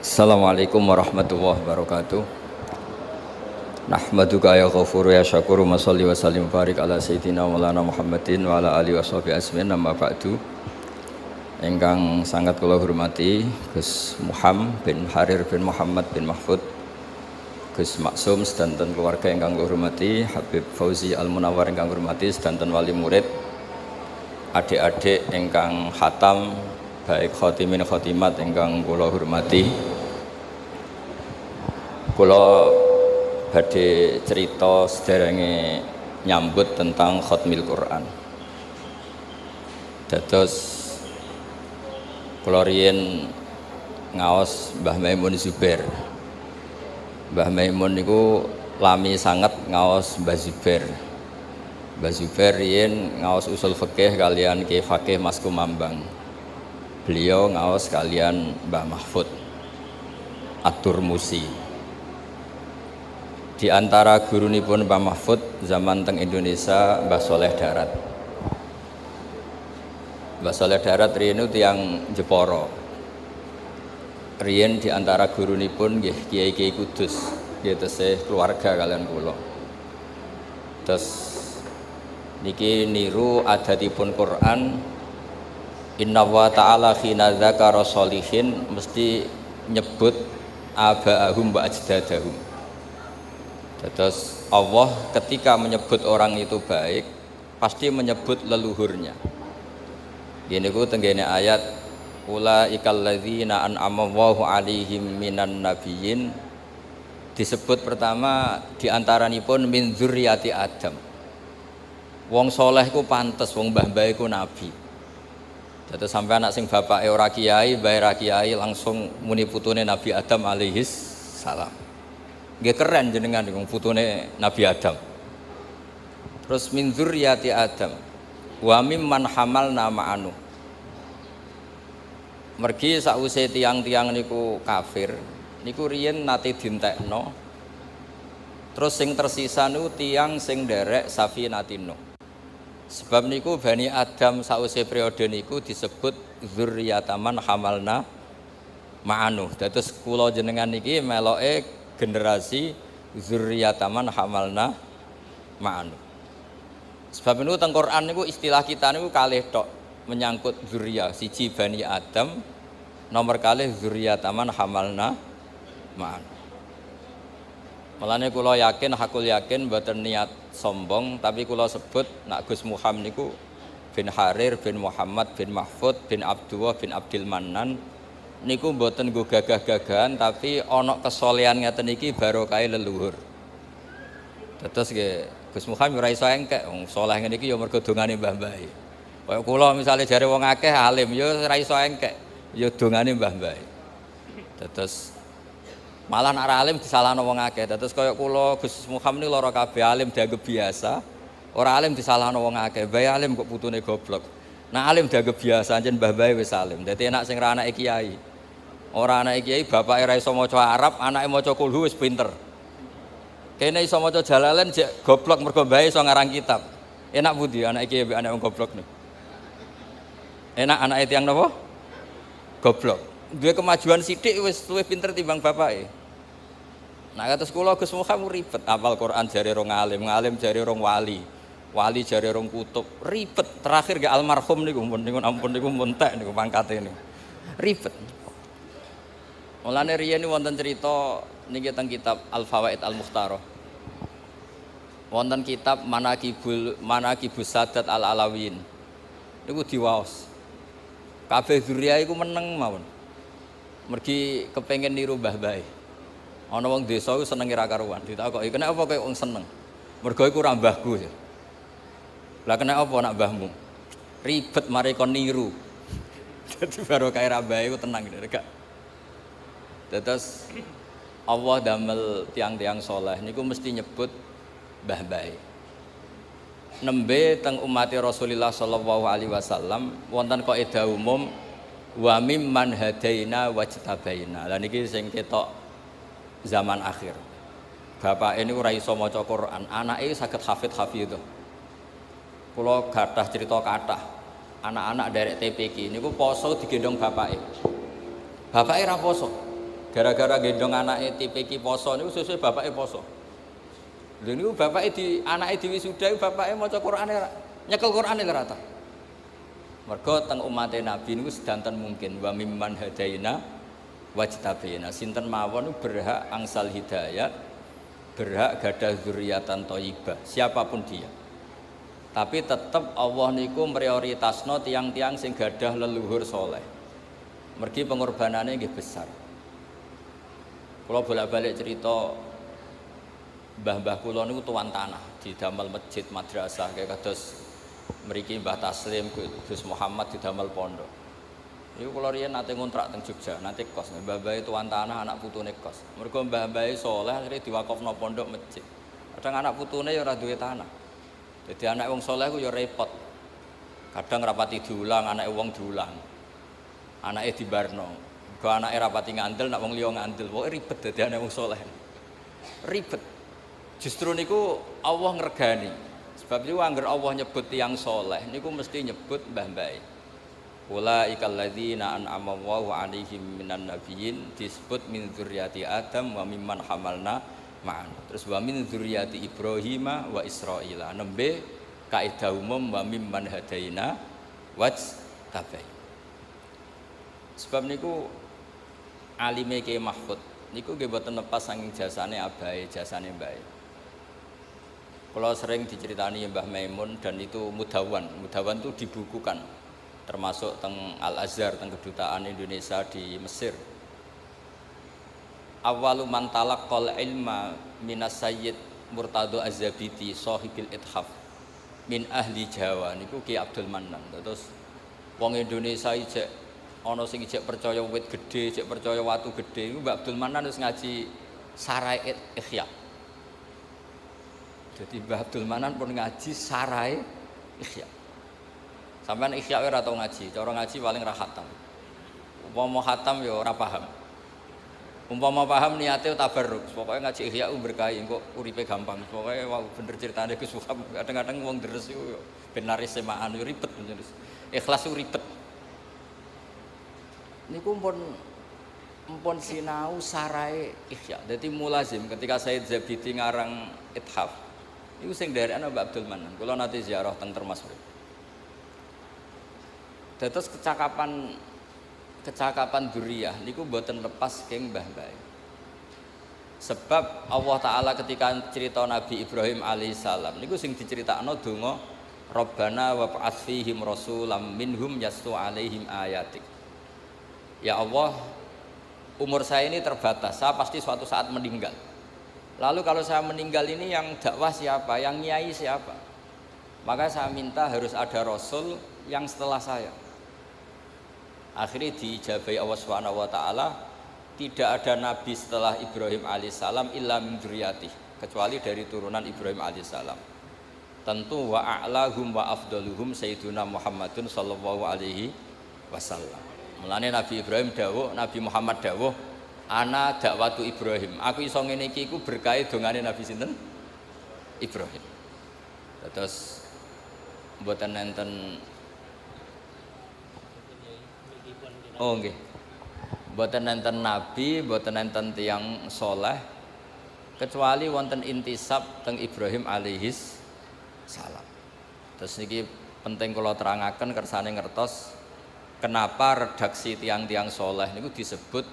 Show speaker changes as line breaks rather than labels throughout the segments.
Assalamualaikum warahmatullahi wabarakatuh. Nahmaduka ya ghafuru ya syakuru wa sholli wa sallim barik ala sayyidina maulana Muhammadin wa ala alihi washabihi ajmain amma ba'du. Ingkang sangat kula hormati Gus Muhammad bin Harir bin Muhammad bin Mahfud, Gus Maksum sedanten keluarga ingkang kula hormati, Habib Fauzi Al Munawwar ingkang kula hormati sedanten wali murid, adik-adik ingkang khatam, baik khotimin khotimat ingkang kula hormati. Kula badhe cerita sederenge nyambut tentang khatmil Quran. Dados kula riyen ngaos Mbah Maimun Zubair. Mbah Maimun niku lami sanget ngaos Mbah Zubair. Mbah Zubair riyen ngaos usul fikih kalian Ki Fakih Mas Kumambang. Beliau ngaos kalian Mbah Mahfud At-Turmusi. Di antara gurunipun Mbah Mahfud zaman teng Indonesia Mbah Soleh Darat. Mbah Soleh Darat riyen tiyang Jepara. Riyen di antara gurunipun nggih Kiai-kiai Kudus, nggih tesih keluarga kalian kula. Terus niki niru adatipun Quran, inna wa ta'ala khina dzakara sholihin mesti nyebut aba'ahum wa ajdadahum. Terus Allah ketika menyebut orang itu baik pasti menyebut leluhurnya. Gini ku tenggene ayat ulaikal ladzina an'ama Allahu 'alaihim minan nabiyyin, disebut pertama diantaranipun min dzurriyyati Adam. Wong soleh ku pantes, wong mbah-mbah iku nabi. Terus sampai anak sing bapake ora kiai, mbahe ra kiai langsung muni putune Nabi Adam alaihis salam. Nggih keren jenengan wong putune Nabi Adam. Terus min dzurriyyati Adam wa mimman hamalna ma'anu. Mergi sakwise tiang-tiang niku kafir, niku riyen nate dintekno. Terus sing tersisa niku tiang sing nderek Safinatino. Sebab niku Bani Adam sakwise periode niku disebut dzurriyyataman hamalna ma'anu. Dados kula jenengan niki meloke generasi dzurriyyataman hamalna ma'anu. Sebab itu teng Quran niku istilah kita niku kalih tok menyangkut dzurriyyah, siji Bani Adam, nomor kalih dzurriyyataman hamalna ma'anu. Mulane kula yakin, hakul yakin mboten niat sombong, tapi kula sebut nak Gus Muhammad niku bin Harir bin Muhammad bin Mahfud bin Abdullah bin Abdul Mannan niku mboten nggo gagah-gagahan, tapi ana kesolehan ngeten iki barokahe leluhur. Terus nggih Gus Muhammad ora iso engkek wong saleh ngene iki ya mergo dongane mbah-mbahe. Kaya kula misale jare wong akeh alim ya ora iso engkek, ya dongane mbah-mbahe. Terus malah nek ora alim disalahno wong akeh. Terus kaya kula Gus Muhammad niku lara kabeh alim dianggep biasa, ora alim disalahno wong akeh. Bae alim kok putune goblok. Nah alim dianggep biasa anjen mbah-mbahe wis alim. Dadi enak sing ra anake kiai. Ora anake kiai bapake ra iso maca Arab, anake maca kulhu wis pinter. Kene iso maca Jalalain jek goblok mergo mbahe iso ngarang kitab. Enak pundi anake kiai mbek anake wong goblok niku? Enak anake tiyang napa? Goblok. Duwe kemajuan sithik wis luwih pinter timbang bapake. Nah kados kula Gus Muhammad ribet hafal Quran jare rong alim, ngalim jare rong wali. Wali jare rong kutub, ribet. Terakhir ge almarhum niku ampun niku muntek niku pangkate niku. Ribet. Mulane riyen wonten crita niki teng kitab Al-Fawaid Al-Mukhtarah. Wonten kitab Manaqibus Sadat Al-Alawiyyin. Niku diwaos. Kabeh dzurriyah iku meneng mawon. Mergi kepengin niru mbah-mbahe. Ana wong desa iku seneng ira karuan. Ditakoki, "Kenapa kowe wong seneng?" "Mergo iku ora mbahku." Lah kenapa nak mbahmu? Ribet mari kon niru. Dadi barokah ra mbahe iku tenang gak. Terus Allah damel tiang-tiang soleh niku mesti nyebut mbah-mbahe. Nembe teng umat Rasulullah sallallahu alaihi wasallam wonten kaidah umum wa mimman hadaina wajtabaina. Lah niki sing ketok zaman akhir. Bapak ini ora iso maca Quran, anake saged hafidh. Kula gadah cerita kathah. Anak-anak derek TPQ niku poso digendong bapake. Bapake ra poso. Gara-gara gendong anake tipe iki poso niku sesuk bapake poso. Lha niku bapake di anake diwisuda bapake maca Qur'ane nyekel Qur'ane lho rata. Mergo teng umate Nabi niku sedanten mungkin wa mimman hadaina wajtabina. Sinten mawon berhak angsal hidayah, berhak gadah dzurriatan thayyibah, siapapun dia. Tapi tetap Allah niku prioritasno tiang-tiang sing gadah leluhur soleh. Mergi pengorbanannya nggih besar. Kalau bolak-balik cerita mbah-mbah kula niku tuan tanah di damel masjid madrasah kayak kados mriki Mbah Taslim Gus Muhammad di damel pondok. Niku kula riyen nate ngontrak teng Jogja, nate kos. Mbah-mbah tuan tanah anak putune kos. Mergo mbah-mbah saleh akhire diwakofno pondok masjid. Kadang anak putune ya ora duwe tanah. Jadi anak wong saleh ku ya repot. Kadang rapati diulang, anak wong diulang. Anake dibarno. Go anake rapati ngandel, nak wong liya ngandel. Pokoke ribet dadi anak wong saleh. Ribet. Justru niku Allah ngregani. Sebab niku angger Allah nyebut tiyang saleh niku mesti nyebut mbah-mbahe. Ulaikal ladzina an'ama Allahu 'alaihim minan nabiyyin disebut min dzurriyyati Adam wa mimman hamalna ma'an. Terus wa min dzurriyyati Ibrahim wa Israila. Nembe kaidah umum wa mimman hadaina wajtabai. Sebab niku alime Kiai Mahfud niku nggih mboten lepas saking jasane abahe, jasane mbae. Kalau sering diceritani Mbah Maimun dan itu mudawan itu dibukukan, termasuk teng Al Azhar, teng kedutaan Indonesia di Mesir. Awalu man talaqqal ilma minas Sayyid Murtado Az-Zabidi sahibil ithaf min ahli Jawa niku Ki Abdul Mannan. Terus wong Indonesia ijek ana sing ijek percaya wit gedhe, ijek percaya watu gedhe. Mbak Abdul Mannan wis ngaji Sarai Ihya. Jadi Mbah Abdul Manan pun ngaji Sarai Ihya. Sampeyan Ihya ora tau ngaji, cara ngaji paling ra khatam. Umpama khatam ya ora paham. Umpama paham niate tabarruk, pokoke ngaji Ihya berkahi engko uripe gampang. Pokoke wau bener critane Gus Muhammad. Kadang-kadang wong deres iku ben laris semaan yo ribet terus. Ikhlas ku ribet. Niku mpun sinau Sarai Ihya. Dadi mulazim ketika Said Zabidi ngarang Ithaf. Iku sing nderekno Mbak Abdul Manan. Kula nate ziarah teng Termas. Dados kecakapan dzurriyah niku mboten lepas keng mbah-mbah. Sebab Allah taala ketika cerita Nabi Ibrahim alaihissalam niku sing diceritakno donga Rabbana wa ba'ats fihim rasulam minhum yaslu alaihim ayatik. Ya Allah, umur saya ini terbatas, saya pasti suatu saat meninggal. Lalu kalau saya meninggal ini yang dakwah siapa, yang nyai siapa? Maka saya minta harus ada rasul yang setelah saya. Akhirnya diijabahi Allah Subhanahu wa taala, tidak ada nabi setelah Ibrahim alaihissalam illa min dzurriyyatihi, kecuali dari turunan Ibrahim alaihissalam. Tentu wa a'lahum wa afdaluhum sayyiduna Muhammadun sallallahu alaihi wasallam. Mulane Nabi Ibrahim dawuh, Nabi Muhammad dawuh, ana dakwatu Ibrahim. Aku iso ngene iki iku berkah dongane Nabi sinten? Ibrahim. Terus mboten enten. Oh nggih. Mboten enten nabi, mboten enten tiyang saleh kecuali wonten intisab teng Ibrahim alaihis salam. Terus niki penting kula terangaken kersane ngertos kenapa redaksi tiang-tiang saleh niku disebut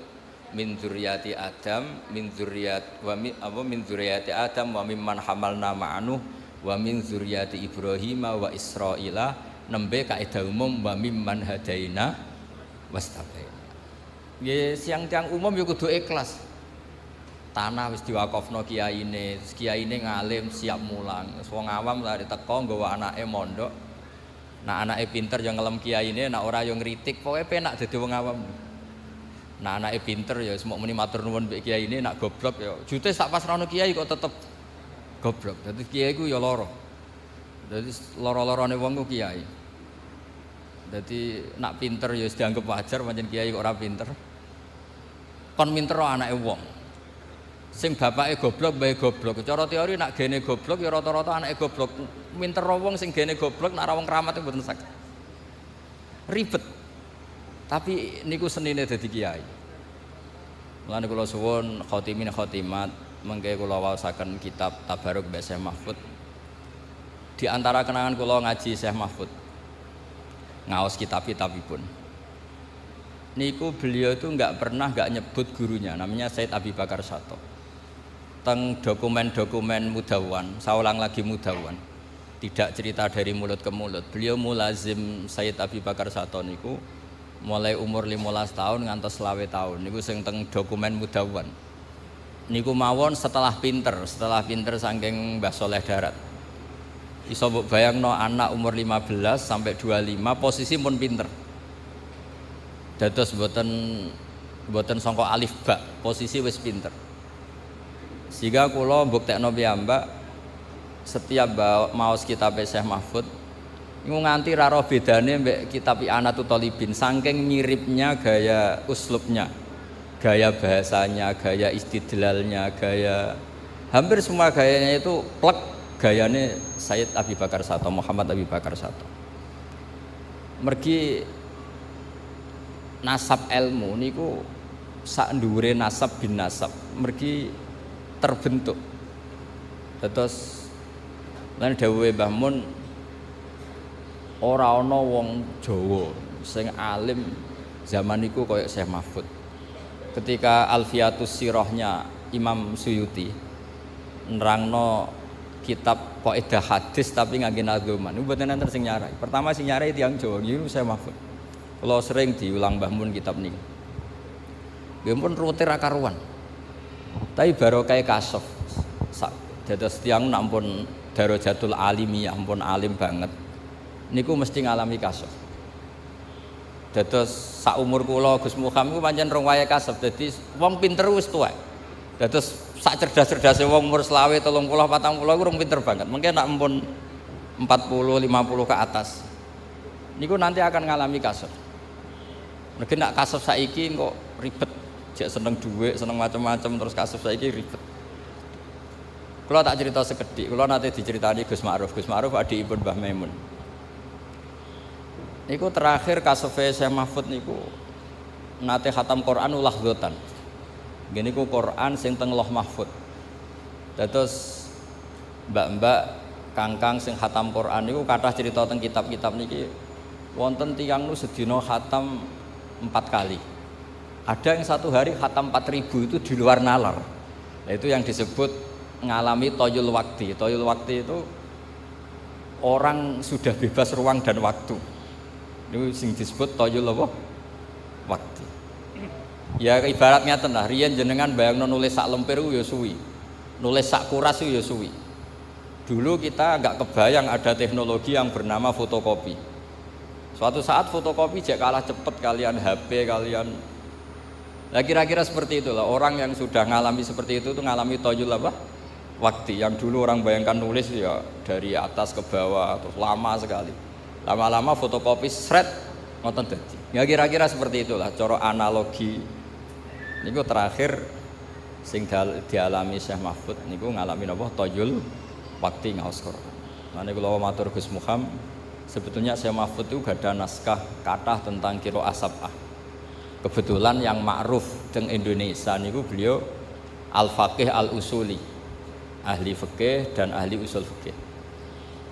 min dzurriyyati Adam, min dzurriyyati Adam wa mimman hamalna ma'anu wa min dzurriyyati Ibrahim wa Israila, nembe kaidah umum wa mimman hadaina wastabaina. Nggih tiang umum ya kudu ikhlas. Tanah wis diwakofno kiyaine, kiyaine ngalim siap mulang. Wong awam lari teko nggawa anake mondok. Nah anake pinter ya ngelem kiyaine, nek ora ya ngritik, pokoke penak dadi wong awam. Nah anake pinter ya semok muni matur nuwun mbek kiai ini, nak goblok ya jute sak pas rono kiai kok tetep goblok. Dadi kiai ku ya lara. Dadi lara-larane wong ku kiai. Dadi nak pinter ya wis dianggep wajar, pancen kiai kok ora pinter. Kon minter anake wong. Sing bapake goblok mbae goblok. Cara teori nak gene goblok ya rata-rata anake goblok. Minter wong sing gene goblok nak ra wong kramat mboten saged. Ribet. Tapi niku senine dadi kiai. Mulane kula suwun khotimin khotimat mengke kula waosaken kitab Tabaruk mbek Syekh Mahfud. Di antara kenangan kula ngaji Syekh Mahfud ngaos kitab-kitabipun. Niku beliau itu enggak nyebut gurunya, namanya Said Abi Bakar Sato. Teng dokumen-dokumen Mudawwan, saya ulang lagi Mudawwan. Tidak cerita dari mulut ke mulut. Beliau mulazim Said Abi Bakar Sato niku mulai umur 15 tahun ngantos 20 tahun. Niku sing teng dokumen Mudawwan. Niku mawon setelah pinter saking Mbah Soleh Darat. Iso mbok bayangno anak umur 15 sampai 25 posisi pun pinter. Dados mboten sangka alif ba, posisi wis pinter. Sehingga kula mbuktekno piyambak setiap maos kitab Syekh Mahfud niku nganti ra ro bedane mbek kitab I'anatul Thalibin saking miripnya gaya uslubnya, gaya bahasanya, gaya istidlalnya, gaya hampir semua gayanya itu plek gayane Sayyid Abi Bakar Sato, Muhammad Abi Bakar Sato. Mergi nasab ilmu niku sak dhuwure nasab bin nasab mergi terbentuk. Terus lan dawuhe Mbah Mun ora ana wong Jawa sing alim zaman niku kaya Syekh Mahfud. Ketika Alfiatus Sirahnya Imam Suyuti nerangno kitab kaidah hadis tapi ngangge nadzuman. Niku mboten enten sing nyarai. Pertama sing nyarai tiyang Jawa niku Syekh Mahfud. Kalau sering diulang Mbah Mun kitab niku. Nggih pun rute ra karuan. Tapi barokah kasaf. Dados tiyang nampun darajatul alimiyah ampun alim banget. Niku mesti ngalami kasaf. Dados sak umur kula Gus Muham iku pancen rong wayahe kasaf. Dadi wong pinter wis tuwek. Dados sak cerdas-cerdase wong umur 20, 30, 40 iku rong pinter banget. Mungkin nek ampun 40, 50 ke atas. Niku nanti akan ngalami kasaf. Mungkin nak kasaf saiki kok ribet, jek seneng duit, seneng macam-macam terus kasaf saiki ribet. Kalau tak cerita sekedhik, kalau nanti diceritani Gus Ma'ruf adikipun Mbah Maimun. Niku terakhir kasafe Syekh Mahfud niku nate khatam Quran ulah dzotan. Nggih niku Quran sing teng Lauh Mahfud. Dados mbak-mbak kangkang sing khatam Quran niku kathah cerita teng kitab-kitab niki wonten tiyang nu sedina khatam 4 kali. Ada yang satu hari khatam 4000 itu di luar nalar. Nah, itu yang disebut ngalami toyul wakti. Toyul wakti itu orang sudah bebas ruang dan waktu. Itu sing disebut toyul apa? Wakti. Ya ibaratnya tenan, riyen jenengan bayangno nulis sak lemper ya suwi. Nulis sak kuras ya suwi. Dulu kita enggak kebayang ada teknologi yang bernama fotokopi. Suatu saat fotokopi jek kalah cepet kalian HP kalian. Nah kira-kira seperti itulah orang yang sudah ngalami seperti itu tuh ngalami toyul apa? Waktu yang dulu orang bayangkan nulis ya dari atas ke bawah terus lama sekali. Lama-lama fotokopi sret ngoten dadi. Ya kira-kira seperti itulah cara analogi. Niku terakhir sing dialami Syekh Mahfud niku ngalami napa toyul waktu ngaos Quran. Mane kula matur Gus Muham sebetulnya Syekh Mahfud itu gak ada naskah kathah tentang qiraah sab'ah. Kebetulan yang ma'ruf teng Indonesia niku beliau al-faqih al-usuli, ahli fikih dan ahli usul fikih.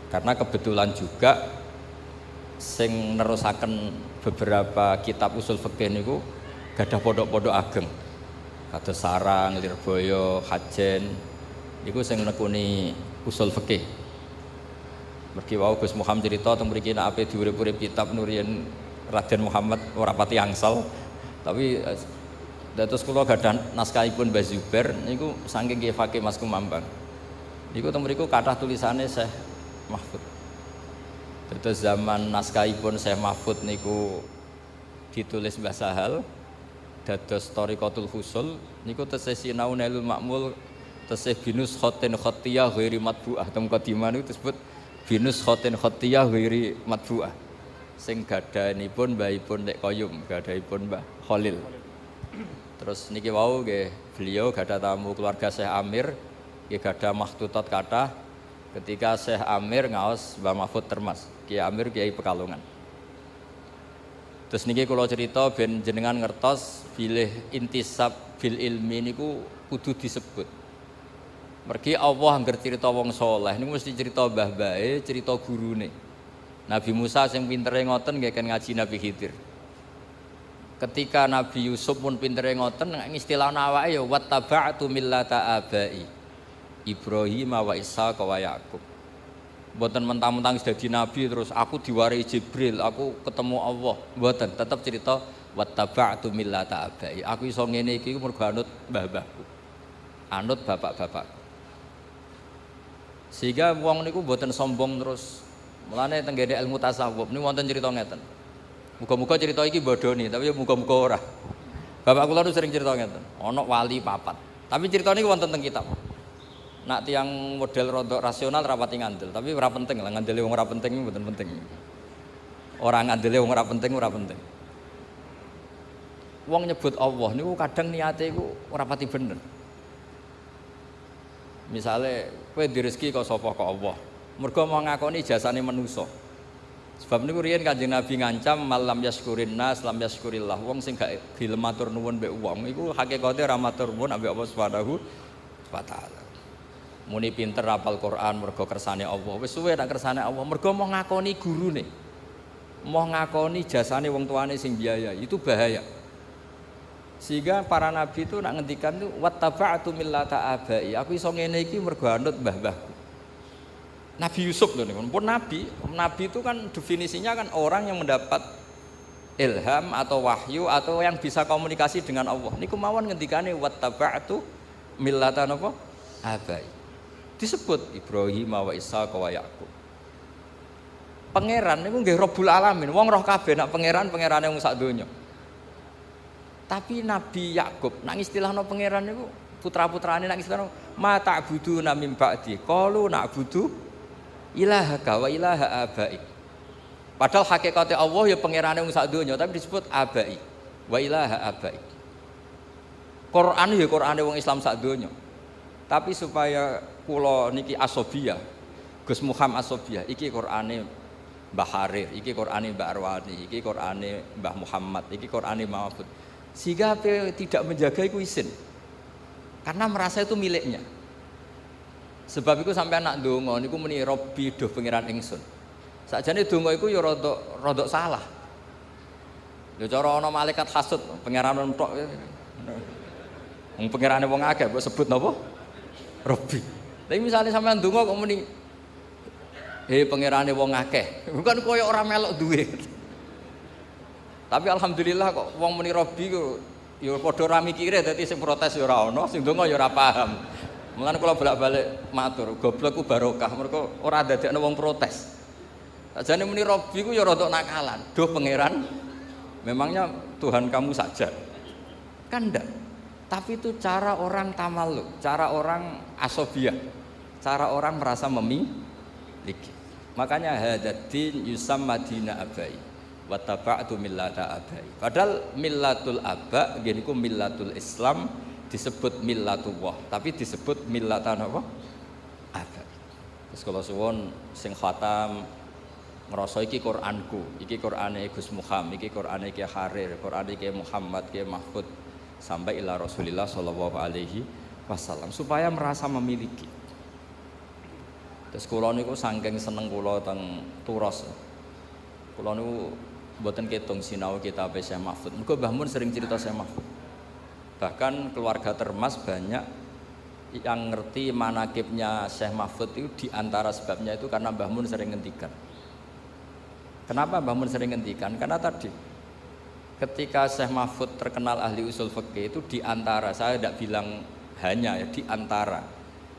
Karena kebetulan juga sing nerusaken beberapa kitab usul fikih niku gadah pondok-pondok ageng. Kados Sarang, Lirboyo, Hajen niku sing nekuni usul fikih. Mergi wau Gus Muhammad cerita teng mriki nek ape diurip-urip kitab Nurian Raden Muhammad ora pati angsal. Tapi dados kula gadah naskahipun Mbah Zubair niku saking nggih fakih Mas Kumambang. Niku teng mriku kathah tulisane Syekh Mahfud. Dados zaman naskahipun Syekh Mahfud niku ditulis Mbah Sahal dados Thariqatul Husul niku tesih sinau Nailul Ma'mul tesih binus khotin khotiyah ghairi matbu'ah teng qadimah niku disebut binus khotin khotiyah ghairi matbu'ah sing gadhanipun mbahipun Nek Koyum gadhanipun Mbah Khalil. Terus niki wau nggih beliau gadah tamu keluarga Syekh Amir nggih gadah makhtutat kathah ketika Syekh Amir ngaos Mbah Mahfud Termas Kiai Amir Kiai Pekalongan. Terus niki kula cerita ben jenengan ngertos bilih intisab bil ilmi niku kudu disebut. Mergi Allah angger cerita wong saleh niku mesti cerita mbah-mbahe, cerita gurune. Nabi Musa sing pintere ngoten nggih kan ngaji Nabi Khidir. Ketika Nabi Yusuf pun pintere ngoten istilah awake ya wattaba'tu millata abai Ibrahim wa Ishaq wa Yaqub. Mboten mentang-mentang dadi nabi terus aku diwarai Jibril, aku ketemu Allah. Mboten, tetep cerita wattaba'tu millata abai. Aku iso ngene iki mergo anut mbah-mbahku. Anut bapak-bapakku. Sehingga wong niku mboten sombong terus. Mulane tenggene ilmu tasawuf niku wonten cerita ngeten. Muga-muga cerita iki bodoni, tapi ya muga-muga ora. Bapak kula nu sering cerita ngeten. Ana wali papat. Tapi cerita niku wonten teng kitab. Nak tiang model rodok rasional rapati ngandel, tapi ora penting lah ngandele wong ora penting mboten penting. Ora ngandele wong ora penting ora penting. Wong nyebut Allah niku kadang niate iku ora pati bener. Misale kowe di rezeki kok sapa kok Allah. Mergo mau ngakoni jasane manusa. Sebab niku riyen Kanjeng Nabi ngancam malam yaskurin nas lam yaskurillah. Wong sing gak gelem matur nuwun mbek wong iku hakikate ora matur nuwun ambek Allah Subhanahu wa taala. Muni pinter hafal Quran mergo kersane Allah. Wis suwe nak kersane Allah mergo mau ngakoni gurune. Mau ngakoni jasane wong tuane sing biaya. Itu bahaya. Sehingga para nabi itu nak ngendikan itu wattaba'tu millata abai. Aku iso ngene iki mergo anut mbah-mbahku. Nabi Yusuf lho niku pun nabi. Nabi itu kan definisinya kan orang yang mendapat ilham atau wahyu atau yang bisa komunikasi dengan Allah. Niku mawon ngendikane wattaba'tu millata napa? Abai. Disebut Ibrahim wa Ishaq wa Yaqub. Pangeran niku nggih Rabbul Alamin. Wong roh kabeh nak pangerane wong sak donya. Tapi Nabi Yakub nang istilahno pangeran niku putra-putrane nang istilahno ma ta'buduna min ba'di qalu na'budu ilahaka wa ilaha abaik. Padahal hakikate Allah ya pangerane wong sak donya tapi disebut abai wa ilaha abaik. Quran ya Qurane wong Islam sak donya. Tapi supaya kula niki asobiyah, Gus Muhammad asobiyah, iki Qurane Mbah Harir, iki Qurane Mbah Arwani, iki Qurane Mbah Muhammad, iki Qurane Mahfud. Sehingga tidak menjaga itu isin karena merasa itu miliknya. Sebab itu sampai anak donga niku muni Robbi doh pangeran ingsun. Sakjane donga iku ya rodok salah. Ya cara ana malaikat hasud pangeran entok. Wong pangerane wong akeh mbok sebut napa? Robbi. Tapi misalnya sampean donga kok muni pangerane wong akeh. Bukan koyo ora melok duwe. Tapi alhamdulillah kok wong muni Robbi ku ya padha ra mikire dadi sing protes ya ora ana, sing donga ya ora paham. Mulane kula bolak-balik matur, goblok ku barokah mergo ora dadekno wong protes. Sajane muni Robbi ku ya rada nakalan. Duh pangeran, memangnya Tuhan kamu saja. Kan ndak. Tapi itu cara orang tamalluk, cara orang asobiyah, cara orang merasa memiliki. Makanya hadatin yusamma dina abai wattaba'tu millata abai. Padahal millatul aba nggih niku millatul Islam disebut millatullah, tapi disebut millatan apa? Abai. Terus kalau suwun sing khatam ngrasa iki Qur'anku, iki Qur'ane Gus Muhammad, iki Qur'ane Ki Harir, Qur'ane Ki Muhammad, Ki Mahfud sampai ila Rasulillah sallallahu alaihi wasallam supaya merasa memiliki. Terus kula niku saking seneng kula teng Turos. Kula niku mboten ketung sinau kitab Syekh Mahfud. Mergo Mbah Mun sering cerita Syekh Mahfud. Bahkan keluarga Termas banyak yang ngerti manakibnya Syekh Mahfud itu di antara sebabnya itu karena Mbah Mun sering ngendikan. Kenapa Mbah Mun sering ngendikan? Karena tadi ketika Syekh Mahfud terkenal ahli usul fikih itu di antara, saya tidak bilang hanya ya, di antara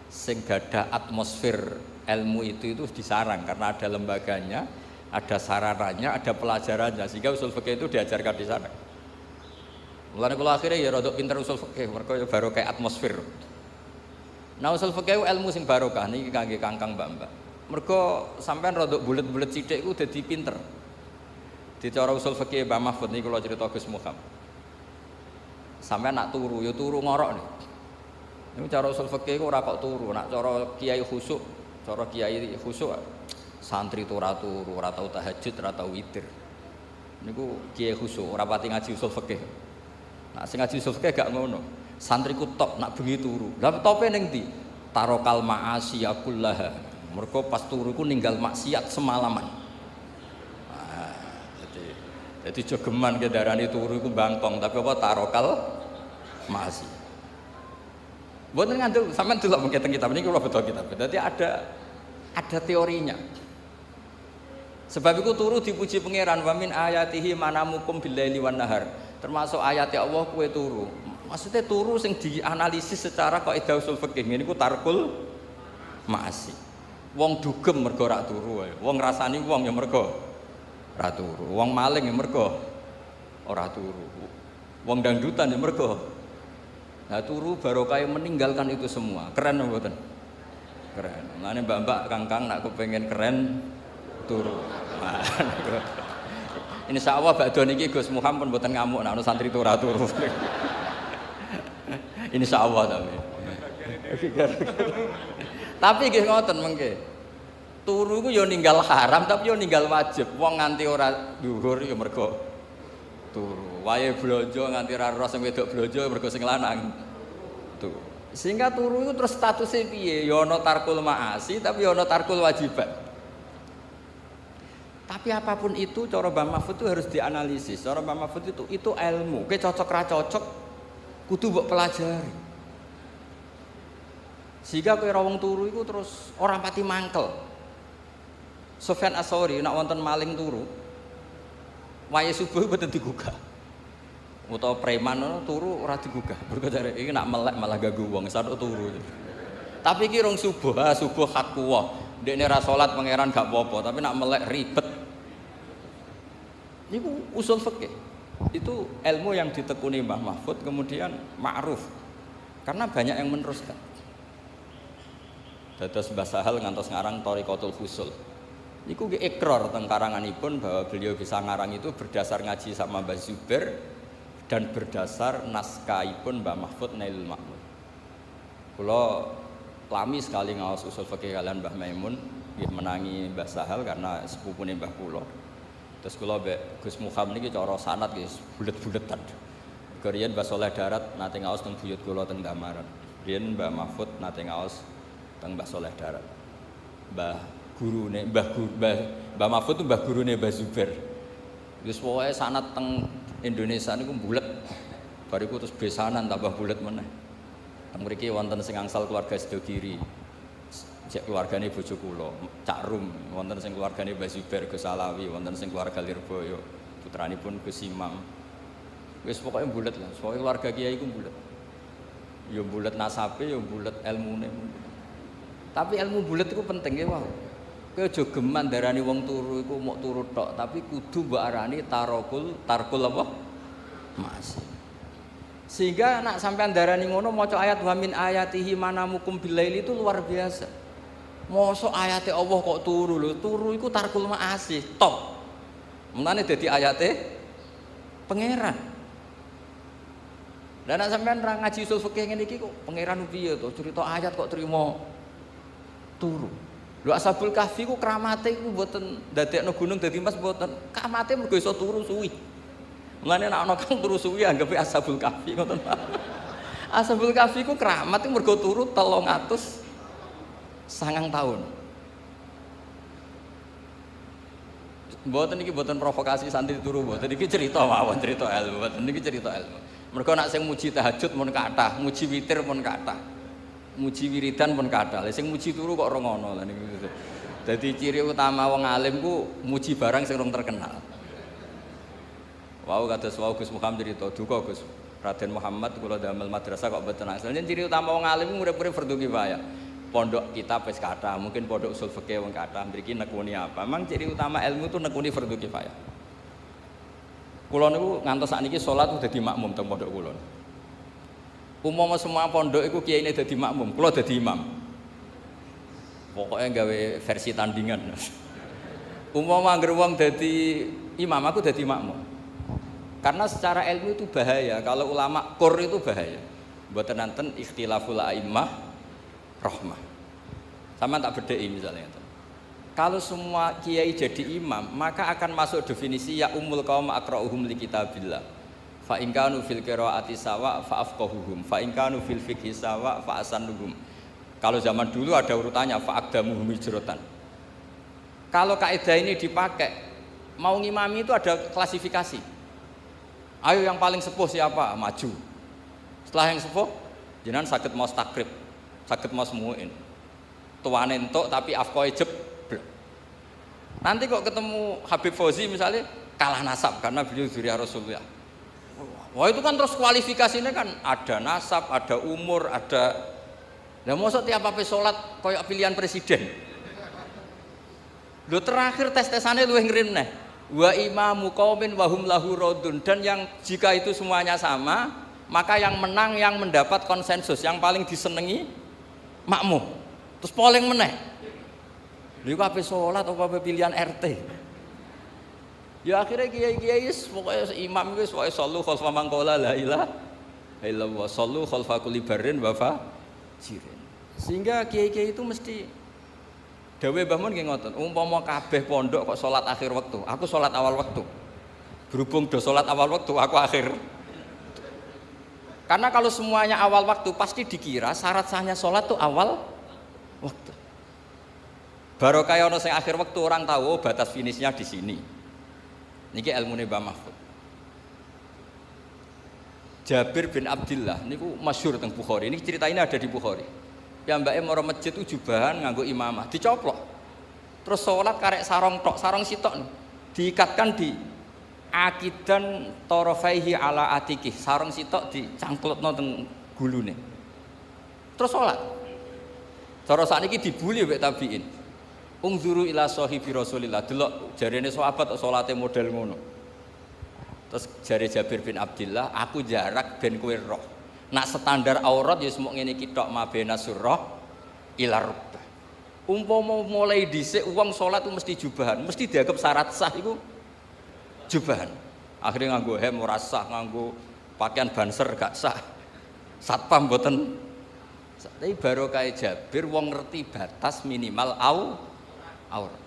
sing gadah atmosfer ilmu itu disarang karena ada lembaganya, ada sarananya, ada pelajarannya sehingga usul fikih itu diajarkan di sana. Mulane kula akhirnya ya rada pinter usul fikih mergo ya baru kayak atmosfer. Nah usul fikih ilmu sing barokah niki kangge kangkang mbak-mbak. Mergo sampean rada bulet-bulet sithik iku dadi pinter. Di cara usul fikih Mbah Mahfud niki kula cerita Gus Muhammad. Sampeyan nak turu ya turu ngorok nih. Niku cara usul fikih ora kok turu, nak cara kiai khusuk, santri turu ora tau tahajud, ora tau witir. Niku kiai khusuk ora pati ngaji usul fikih. Nak sing ngaji usul fikih gak ngono. Santriku top nak bengi turu. Lah tope ning ndi? Tarokal ma'asi kullaha. Mergo pas turu ku ninggal maksiat semalaman. Jadi jogeman ke darani turu iku bangkong, tapi apa tarokal ma'asi. Mboten ngandel sampean delok mengke teng kitab niki kula beto kitab. Dadi ada teorinya. Sebab itu turu dipuji pangeran wa min ayatihi manamukum billaili wan nahar. Termasuk ayat Allah kue turu. Maksudnya turu sing dianalisis secara kaidah usul fikih niku tarkul ma'asi. Wong dugem mergo ora turu wae. Wong ngrasani wong ya mergo ora turu. Wong maling ya mergo ora turu. Wong dangdutan ya mergo. Nah turu barokah meninggalkan itu semua. Keren mboten? Keren. Mulane mbak-mbak kang-kang nak kepengin keren turu. Nah, insyaallah badhe niki Gus Muhammad pun mboten ngamuk nek ana santri ora turu. Insyaallah tapi. Tapi nggih ngoten mengke. Turu ku yo ninggal haram tapi yo ninggal wajib. Wong nganti ora dhuwur ya mergo turu. Wae blonjo nganti ora ros sing wedok blonjo mergo sing lanang. Tuh. Sehingga turu itu terus statusnya piye? Ya ana tarkul ma'asi tapi ya ana tarkul wajibat. Tapi apapun itu cara Mbah Mahfud itu harus dianalisis. Cara Mbah Mahfud itu ilmu. Kowe cocok ra cocok kudu mbok pelajari. Sehingga kowe ra wong turu iku terus ora pati mangkel. Sufyan Ats-Tsauri nek wonten maling turu, wayahe subuh mboten digugah. Utawa preman turu ora digugah. Mergo jare iki nak melek malah ganggu wong, sadok turu. Tapi iki rong subuh, subuh hak kuwah. Dekne ra salat pangeran gak apa-apa, tapi nak melek ribet. Niku usul fikih. Itu ilmu yang ditekuni Mbah Mahfud kemudian ma'ruf. Karena banyak yang meneruskan. Dados Mbah Sahal ngantos ngarang Thariqatul Fusul. Niku nggih ikrar teng karanganipun bahwa beliau bisa ngarang itu berdasar ngaji sama Mbah Zubair dan berdasar naskahipun Mbah Mahfud Nailul Ma'mur. Kula lami sekali ngaos usul fikih kalian Mbah Maimun, nggih menangi Mbah Sahal karena sepupune Mbah kula. Terus kula mbek Gus Muhammad niki cara sanad nggih bulet-buletan. Keriyen Mbah Saleh Darat nate ngaos teng buyut kula teng Damaran. Riyen Mbah Mahfud nate ngaos teng Mbah Saleh Darat. Mbah Mahfud itu mbah gurune Mbah Zubair. Wis pokoke sanad teng Indonesia niku bulet. Bariku terus besanan tambah bulet meneh. Teng mriki wonten sing angsal keluarga Sedogiri. Cek keluargane bojo kula, Cak Rum, wonten sing keluargane Mbah Zubair Gus Alawi, wonten sing keluarga Lirboyo, putranipun Gus Imam. Wis pokoke bulet lah, pokoke keluarga kiai iku bulet. Ya bulet nasabe, ya bulet ilmune. Tapi ilmu bulet iku penting ya, wae. Kowe aja geman darani wong turu iku mok turu tok, tapi kudu mbok arani tarkul apa? Mas. Sehingga nak sampean darani ngono maca ayat wa min ayatihi manamukum billaili itu luar biasa. Mosok ayate Allah kok turu lho, turu iku tarkul ma'asi, top. Mulane dadi ayate pangeran. Lah nek sampean ra ngaji usul fikih ngene iki kok pangeran piye to cerita ayat kok trimo turu. Lho Ashabul Kahfi ku kramate iku mboten dadekno gunung dadi emas mboten. Kramate mergo iso turu suwi. Mulane nek ana kang turu suwi anggape Ashabul Kahfi ngoten. Ashabul Kahfi ku keramat iku mergo turu 300 sangang tahun. Mboten iki mboten provokasi santri turu mboten iki cerita mawon, cerita ilmu. Mboten iki cerita ilmu. Mergo nek sing muji tahajud mun kathah, muji witir mun kathah. Muji wiridan pun kathah. Lah sing muji turu kok ora ngono lha niku. Dadi ciri utama wong alim ku muji barang sing rong terkenal. Wau kados wau Gus Muhammad cerita duka Gus Raden Muhammad kula damel madrasah kok mboten asal. Ciri utama wong alim urip-urip fardhu kifayah. Pondok kita wis kathah, mungkin pondok usul fikih wong kathah, mriki nekuni apa? Memang ciri utama ilmu itu nekuni fardhu kifayah. Kula niku ngantos sakniki salat udah dadi makmum teng pondok kula. Umpama semua pondok iku kiyaine dadi makmum, kula dadi imam. Pokoknya gawe versi tandingan. Umpama anggere wong dadi imam, aku dadi makmum. Karena secara ilmu itu bahaya, kalau ulama kur itu bahaya. Mboten nanten ikhtilaful a'immah rahmah. Sama tak bedheki misalnya. Kalau semua kiai jadi imam, maka akan masuk definisi ya ummul qaum aqra'uhum li kitabillah. Fa in kanu fil qiraati sawa fa afqahuhum, fa in kanu fil fiqhi sawa fa asannuhum. Kalau zaman dulu ada urutannya fa aqdamuhum hijratan. Kalau kaidah ini dipakai, mau ngimami itu ada klasifikasi. Ayo yang paling sepuh siapa? Maju. Setelah yang sepuh, jenengan saged maos takrib, saged maos muin. Tuane entuk tapi afqoe jeblok. Nanti kok ketemu Habib Fauzi misalnya kalah nasab karena beliau dzurriyyah Rasulullah. Wah itu kan terus kualifikasinya kan ada nasab, ada umur, ada. Lah mosok tiap apa salat koyo pilihan presiden. Lho terakhir tes-tesane luwih ngrim neh. Wa imamu qaumin wa hum lahu radun, dan yang jika itu semuanya sama, maka yang menang yang mendapat konsensus, yang paling disenengi makmum. Terus polling meneh. Lha iku ape salat apa pilihan RT. Ya akhirnya kiai-kiai pokoknya imam itu pokoknya sallu khalfa man qala la ilaha illallah, sallu khalfa kulli barrin wa fajirin. Sehingga kiai-kiai itu mesti dawe Mbah Mun nggih ngoten, umpama kabeh pondok kok salat akhir waktu, aku salat awal waktu. Berhubung do salat awal waktu, aku akhir. Karena kalau semuanya awal waktu pasti dikira syarat sahnya salat itu awal waktu. Baru kaya ono sing akhir waktu orang tahu batas finishnya di sini. Niki ilmune Mbah Mahfud. Jabir bin Abdullah niku masyhur teng Bukhari. Ini cerita ini ada di Bukhari. Ya mbake mara masjid itu jubahan nganggo imamah, dicoplok. Terus salat karek sarong tok, sarong sitok nih. Diikatkan di akidan tarafaihi ala atikih. Sarong sitok dicangklutno teng gulune. Terus salat. Cara sakniki dibuli mbek tabiin. Ungzuru ila sahibi Rasulillah, delok jarene sahabat kok salate model ngono. Terus jare Jabir bin Abdullah, aku jarak ben kowe roh. Nak standar aurat ya semuk ngene iki tok mabena surah ila rukbah. Umpama mulai dhisik wong salat itu mesti jubahan, mesti dianggap syarat sah iku jubahan. Akhirnya nganggo hem ora sah, nganggo pakaian banser gak sah. Satpam mboten. Tapi barokah Jabir wong ngerti batas minimal aurat.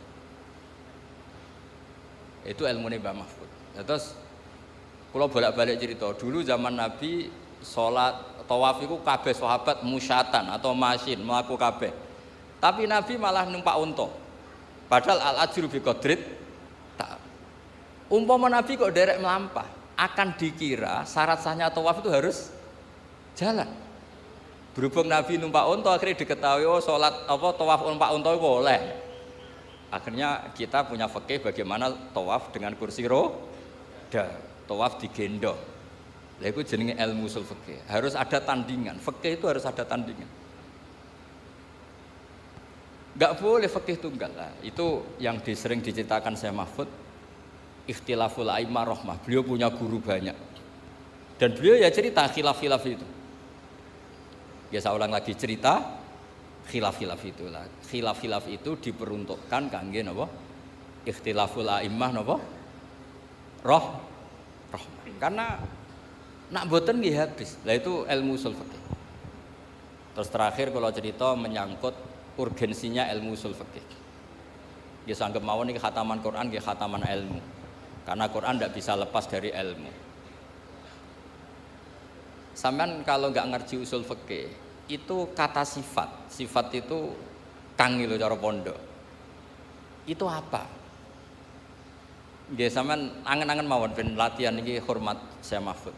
Itu ilmune Mbah Mahfud. Terus kula bolak-balik cerita, dulu zaman Nabi salat tawaf iku kabeh sahabat musyatan atau masin mlaku kabeh. Tapi Nabi malah numpak unta. Padahal al-ajru bi qadrit tak. Umpama Nabi kok derek melampah, akan dikira syarat sahnya tawaf itu harus jalan. Berhubung Nabi numpak unta akhirnya diketahui oh salat apa tawaf numpak unta itu boleh. Akhirnya kita punya fikih bagaimana tawaf dengan kursi roda, tawaf digendong. Lah itu jenenge ilmu usul fikih. Harus ada tandingan. Fikih itu harus ada tandingan. Enggak boleh fikih tunggal. Lah, itu yang sering diceritakan Syekh Mahfud, ikhtilaful a'immah rahmah. Beliau punya guru banyak. Dan beliau ya cerita khilaf-khilaf itu. Ya saya ulang lagi cerita khilaf-khilaf itulah. Khilaf-khilaf itu diperuntukkan kangge napa? Ikhtilaful a'immah napa? Rahmah. Karena nak boten nggih habis. Lah itu ilmu usul fikih. Terus terakhir kalau cerita menyangkut urgensinya ilmu usul fikih. Nggih sanggep mawon iki khataman Quran nggih khataman ilmu. Karena Quran tidak bisa lepas dari ilmu. Sampean kalau nggak ngerti usul fikih, itu kata sifat itu kang lho cara pondok. Itu apa? Nggih sampean angen-angen mawon ben latihan iki hormat Syekh Mahfud.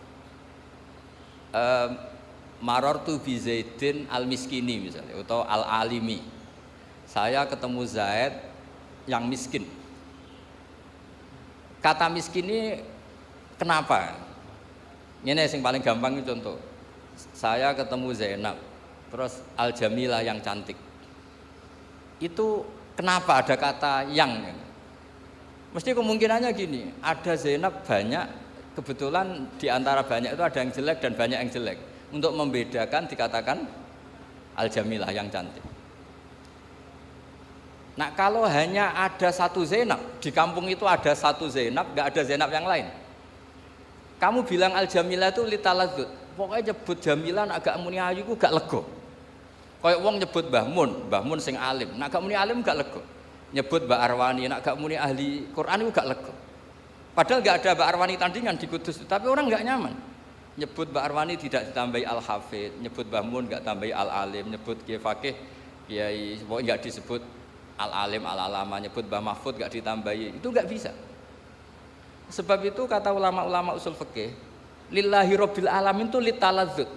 Marartu bi Zaidin al-Miskini misalnya atau al-Alimi. Saya ketemu Zaid yang miskin. Kata miskin ini kenapa? Ini yang paling gampang itu contoh. Saya ketemu Zainab, terus Al-Jamilah yang cantik. Itu kenapa ada kata yang? Mesti kemungkinannya gini, ada Zainab banyak, kebetulan di antara banyak itu ada yang jelek dan banyak yang jelek. Untuk membedakan dikatakan Al-Jamilah yang cantik. Nah kalau hanya ada satu Zainab, di kampung itu ada satu Zainab, nggak ada Zainab yang lain. Kamu bilang Al-Jamilah itu litaladzut, pokoknya nyebut Jamilah agak muni ayu ku gak lego. Kayak wong nyebut Mbah Mun sing alim, nak gak muni alim gak lego. Nyebut Mbak Arwani, nak gak muni ahli Quran itu gak lego. Padahal nggak ada Mbak Arwani tandingan di Kudus, tapi orang nggak nyaman. Nyebut Mbak Arwani tidak ditambahi Al-Hafidh, nyebut Mbah Mun nggak tambahi Al-Alim, nyebut Kiai Fakih, Kiai nggak disebut Al-Alim, Al-Alama, nyebut Mbah Mahfud nggak ditambahi, itu nggak bisa. Sebab itu kata ulama-ulama usul fikih, lillahi rabbil alamin itu litaladzud,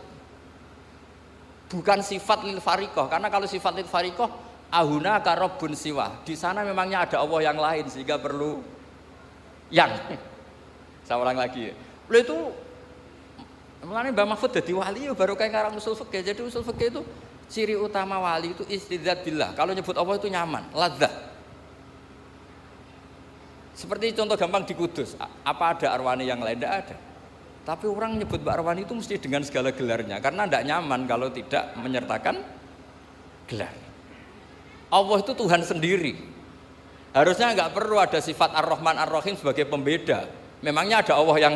bukan sifat lil fariqah. Karena kalau sifat lil fariqah, ahuna karobun siwa, di sana memangnya ada Allah yang lain sehingga perlu yang. Saya ulang lagi ya. Lalu itu mulanya Mbah Mahfud jadi wali baru kayak ngarang usul fikih. Jadi usul fikih itu ciri utama wali itu istidzat billah. Kalau nyebut Allah itu nyaman, ladzah. Seperti contoh gampang di Kudus, apa ada Arwani yang lain? Tidak ada. Tapi orang nyebut Mbak Arwani itu mesti dengan segala gelarnya, karena tidak nyaman kalau tidak menyertakan gelar. Allah itu Tuhan sendiri. Harusnya nggak perlu ada sifat Ar-Rahman Ar-Rahim sebagai pembeda. Memangnya ada Allah yang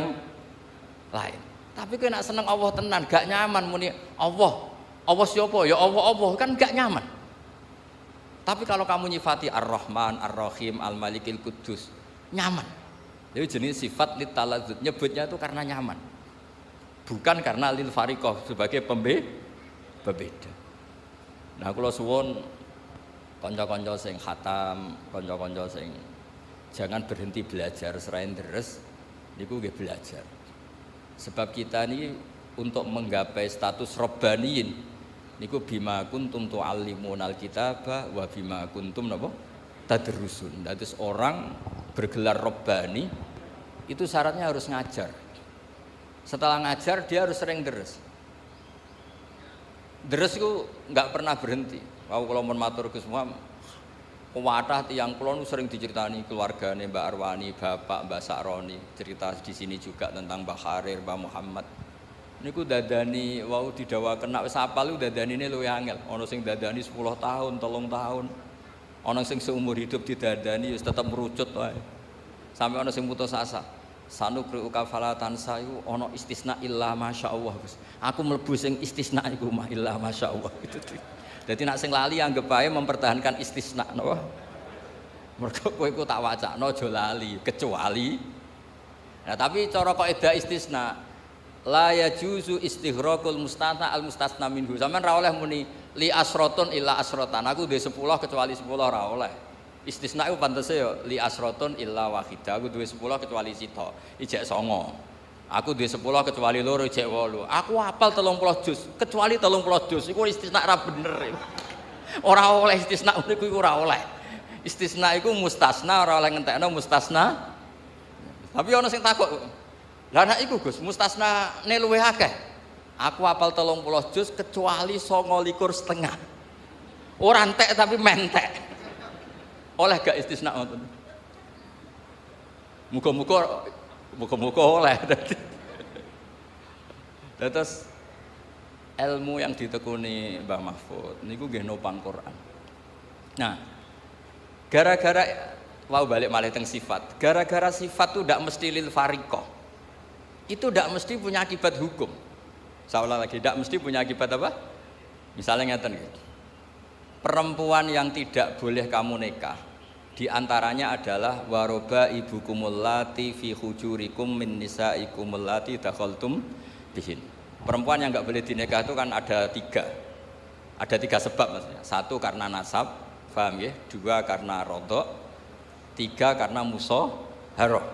lain. Tapi kena seneng Allah tenan, gak nyaman muni Allah. Allah siapa? Ya Allah kan gak nyaman. Tapi kalau kamu nyifati Ar-Rahman Ar-Rahim Al-Malikil Kudus, nyaman. Jadi jenis sifat litaladzud, nyebutnya itu karena nyaman, bukan karena lil fariqah sebagai pembeda. Nah kalau suwun konco-konco sing khatam, konco-konco sing jangan berhenti belajar selain deres niku nggih belajar. Sebab kita ini untuk menggapai status robbaniyin niku bima kuntum tu'allimunal kitaba wa bima kuntum napa tadrusun. Dados orang bergelar robbani itu syaratnya harus ngajar. Setelah ngajar dia harus sering deres. Deres itu nggak pernah berhenti. Kalau mun matur Gus Muhammad, kuwatah tiyang kula nu sering diceritani keluargane Mbak Arwani, Bapak Mbak Sakroni, cerita di sini juga tentang Mbah Harir, Mbah Muhammad. Niku dadani wau didawaken nek wis apal dadanine luwih angel. Ana sing dadani 10 tahun, 3 tahun. Ana sing seumur hidup didadani wis tetep merucut wae. Sampai ana sing putus asa. Sanukru kafalatan sayu ana istisna illa masyaallah Gus. Aku mlebu sing istisna iku mah illa masyaallah gitu. Jadi nak sing lali anggap bae mempertahankan istisna napa? Mergo kowe iku tak wacana aja lali kecuali. Nah tapi cara kaidah istisna la yajuzu istighraqul mustata al mustasna minhu. Sampeyan ra oleh muni li asrotun illa asrotan. Aku duwe 10 kecuali 10 ra oleh. Istisna iku pantese ya li asrotun illa wahidah. Aku duwe 10 kecuali sita. Ijek 9. Aku duwe 10 kecuali 2 ijek 8. Aku hafal 30 juz kecuali 30 juz. Iku istisna ra bener. Ora oleh istisna niku ora oleh. Istisna iku mustasna ora oleh ngentekno mustasna. Tapi ana sing takok. Lah nek iku Gus, mustasna ne luwih akeh. Aku hafal 30 juz kecuali 29,5. Ora entek tapi mentek. Oleh gak istisna ngoten? Muga-muga oleh. Terus ilmu yang ditekuni Mbah Mahfud niku nggih nopang Quran. Nah, gara-gara mau balik malih teng sifat. Gara-gara sifat itu ndak mesti lil fariqah. Itu ndak mesti punya akibat hukum. Saya ulang lagi, ndak mesti punya akibat apa? Misalnya ngeten gitu. Perempuan yang tidak boleh kamu nikah di antaranya adalah waroba ibukumul lati fi hujurikum min nisaikumul lati dakhaltum bihin. Perempuan yang enggak boleh dinikah itu kan ada 3. Ada 3 sebab maksudnya. 1 karena nasab, paham ya? 2 karena rodok, 3 karena musaharah.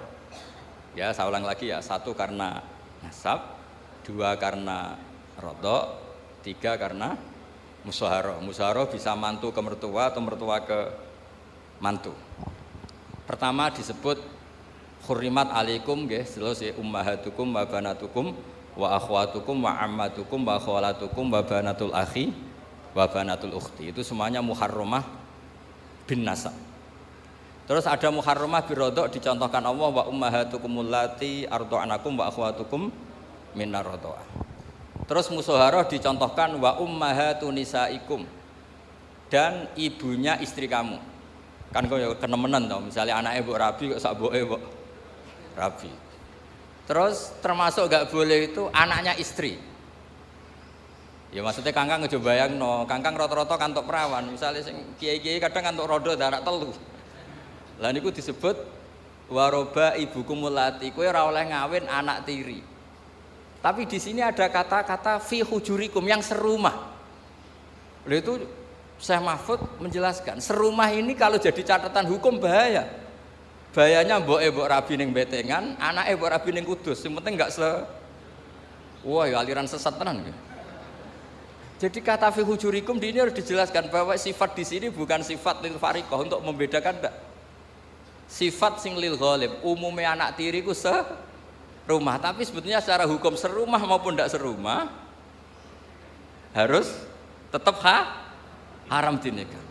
Ya, saya ulang lagi ya. 1 karena nasab, 2 karena rodok, 3 karena musaharah. Musaharah bisa mantu ke mertua atau mertua ke mantu. Pertama disebut hurrimat alaikum nggih, terus ya ummahatukum wa banatukum wa akhwatukum wa ammatukum wa khalatukum wa banatul akhi wa banatul ukhti. Itu semuanya muharramah bin nasab. Terus ada muharramah birodok dicontohkan Allah wa ummahatukumul lati arda'anakum wa akhwatukum minar radha'ah. Terus musaharah dicontohkan wa ummahatun nisaikum, dan ibunya istri kamu. Kan kok ya kenemenan toh, misalnya anaknya mbok rabi kok sak mboke mbok rabi. Terus termasuk gak boleh itu anaknya istri. Ya maksudnya kangkang aja bayangno, kangkang rata-rata kantuk perawan, misalnya sing kiai-kiai kadang kantuk rodo dan anak telu. Lah niku disebut Waroba ibukumul lati, kowe ora oleh ngawin anak tiri. Tapi di sini ada kata-kata fi hujurikum yang serumah. Lalu itu Syekh Mahfud menjelaskan, serumah ini kalau jadi catatan hukum bahaya. Bahayanya mbok rabi ning betengan, anake mbok rabi ning Kudus. Sing penting enggak wah, ya aliran sesat tenan. Jadi kata fi hujurikum di ini harus dijelaskan bahwa sifat di sini bukan sifat lil fariqah untuk membedakan enggak. Sifat sing lil ghalib, umumnya anak tiri ku serumah, tapi sebetulnya secara hukum serumah maupun tidak serumah harus tetap haram dinikah.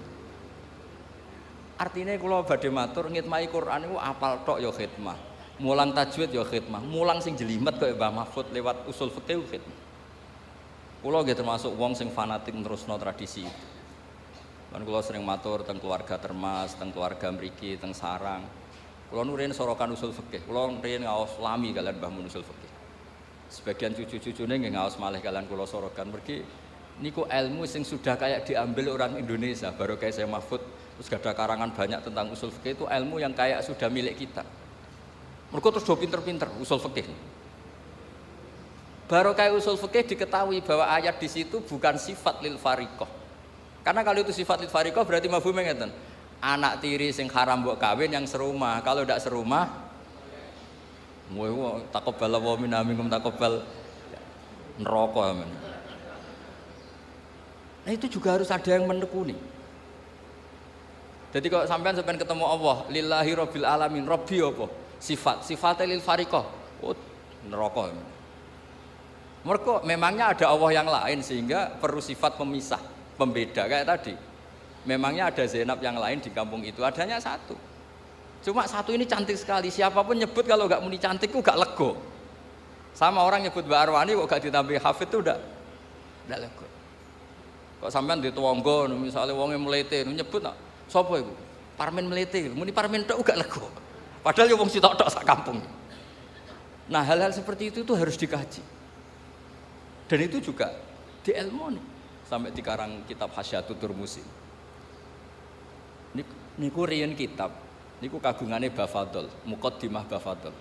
Artinya kalau badhe matur ngitmai Quran itu apal tok ya khidmah, mulang tajwid ya khidmah, mulang sing jelimet kaya Mbah Mahfud lewat usul fikih khidmah. Kula nggih termasuk wong sing fanatik terusno tradisi itu. Kan kula sering matur teng keluarga Termas, teng keluarga mriki, teng sarang. Kula nu riyen sorokan usul fikih. Kula riyen ngaos lami kalian Mbah Mun usul fikih. Sebagian cucu-cucune nggih ngaos malih kalian kula sorokan mergi niku ilmu sing sudah kayak diambil orang Indonesia. Baru kayak saya Mahfud terus ada karangan banyak tentang usul fikih itu ilmu yang kayak sudah milik kita. Mergo terus do pinter-pinter usul fikih. Baru kayak usul fikih diketahui bahwa ayat di situ bukan sifat lil fariqah. Karena kalau itu sifat lil fariqah berarti mafhume ngeten. Anak tiri sing haram mbok kawin yang serumah. Kalau ndak serumah moe taqabbal wa minna minkum taqabbal neraka amen. Nah itu juga harus ada yang menekuni. Jadi kalau sampean ketemu Allah, lillahi rabbil alamin, rabbi apa? Sifatnya lil fariqah. Oh, neraka. Mereka memangnya ada Allah yang lain sehingga perlu sifat pemisah, pembeda kayak tadi. Memangnya ada Zainab yang lain di kampung itu, adanya satu. Cuma satu ini cantik sekali, siapapun nyebut kalau gak muni cantik itu gak lego. Sama orang nyebut Mbak Arwani kok gak ditambah hafid itu udah lego. Kok sampean di Tuwonggo misalnya wongnya melete nyebut nak sapa iku? Parmen melete, muni parmen tok gak lego. Padahal ya wong sitok-tok sak kampung. Nah, hal-hal seperti itu tuh harus dikaji. Dan itu juga di ilmu nih, sampai dikarang kitab Hasyatul Turmusi. Niku riyen kitab, niku kagungane Bafadol, Muqaddimah Bafadol.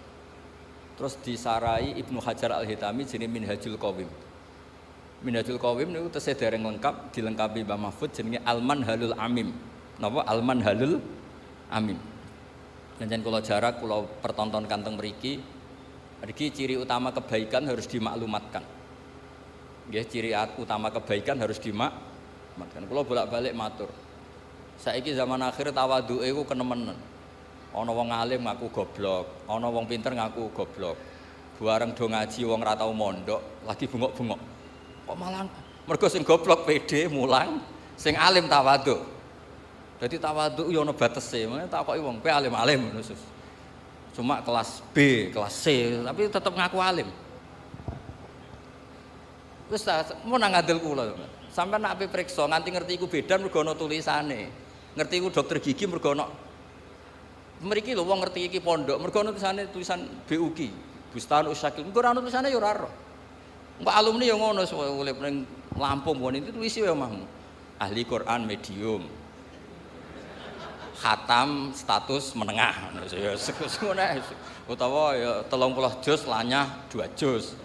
Terus disarai Ibnu Hajar Al-Hitami jenenge Minhajul Qawim. Minhajul Qawim niku tesih dereng lengkap, dilengkapi Mbah Mahfud jenenge Al-Manhalul Amim. Napa Al-Manhalul Amim. Dan kula jarak kula pertontonkan teng mriki, mriki ciri utama kebaikan harus dimaklumatkan. Nggih, ciri utama kebaikan harus dimaklumatkan. Kula bolak-balik matur. Saiki zaman akhir tawadhuke iku kenemenen. Ana wong alim ngaku goblok, ana wong pinter ngaku goblok. Bareng do ngaji wong ra tau mondok, lagi bengok-bengok. Kok malah mergo sing goblok pede mulang, sing alim tawadhu. Jadi tawadhu yo ana batese, makane takoki wong, "Kowe alim-alim ngono, Sus." Cuma kelas B, kelas C, tapi tetap ngaku alim. Wis mau nang ngandel kula. Sampai nak ape priksa nganti ngerti iku bedan mergo ana tulisane. Ngerti iku dokter gigi mergo ana mriki lho wong ngerti iki pondok mergo ana tulisan BUGI, Bustan Usyakil. Mergo ana tulisane ya ora ero. Mbak alumni ya ngono urip ning Lampung kon itu tulisi ya omahmu. Ahli Quran medium. Khatam status menengah. Ya ngono utawa ya 30 juz lanyah 2 juz.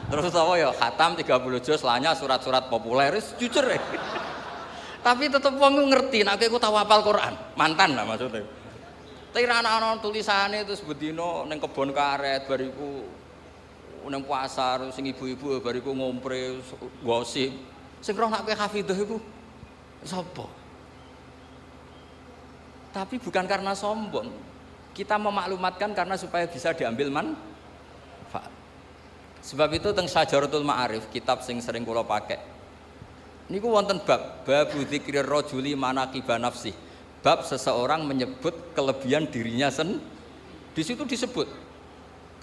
Terus apa ya khatam 30 juz lanya surat-surat populer jujur ya. Tapi tetep wong ngerti nek aku tau hafal Quran, mantan lah maksudnya. Tapi ana tulisane terus bedino ning kebon karet bariku ning pasar sing ibu-ibu bariku ngompre gosip. Sing roh nek hafidhah iku sapa? Tapi bukan karena sombong. Kita memaklumatkan karena supaya bisa diambil manfaat. Sebab itu teng Syajaratul Ma'arif, kitab sing sering kula pakai. Niku wonten bab dzikrir rajuli manaqiba nafsi. Bab seseorang menyebut kelebihan dirinya di situ disebut.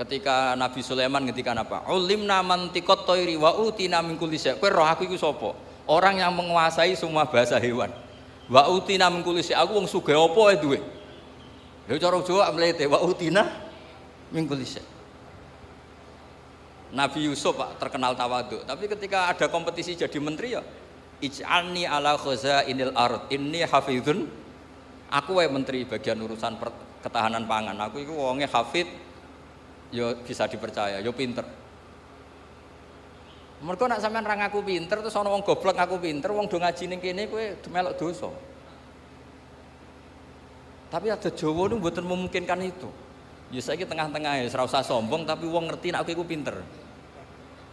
Ketika Nabi Sulaiman ngendikan apa? Ulimna mantiqat thairi wa utina min kulli syai'. Kowe roh aku iku sapa? Orang yang menguasai semua bahasa hewan. Wa utina min kulli syai'. Aku wong sugih apa ae duwe. Ya cara Jawa mlete wa utina min kulli syai'. Nabi Yusuf Pak terkenal tawadhu, tapi ketika ada kompetisi jadi menteri ya ij'alni ala khazainil ard inni hafizun. Aku wae menteri bagian urusan ketahanan pangan. Aku iku wonge hafid, yo bisa dipercaya, yo pinter. Mergo nak sampean ra ngaku pinter terus ana wong goblok ngaku pinter, wong do ngaji ning kene kowe melok dosa. Tapi ada Jawa niku mboten memungkinkan itu. Ya saiki tengah-tengah ya ora usah sombong tapi wong ngerti nek aku iku pinter.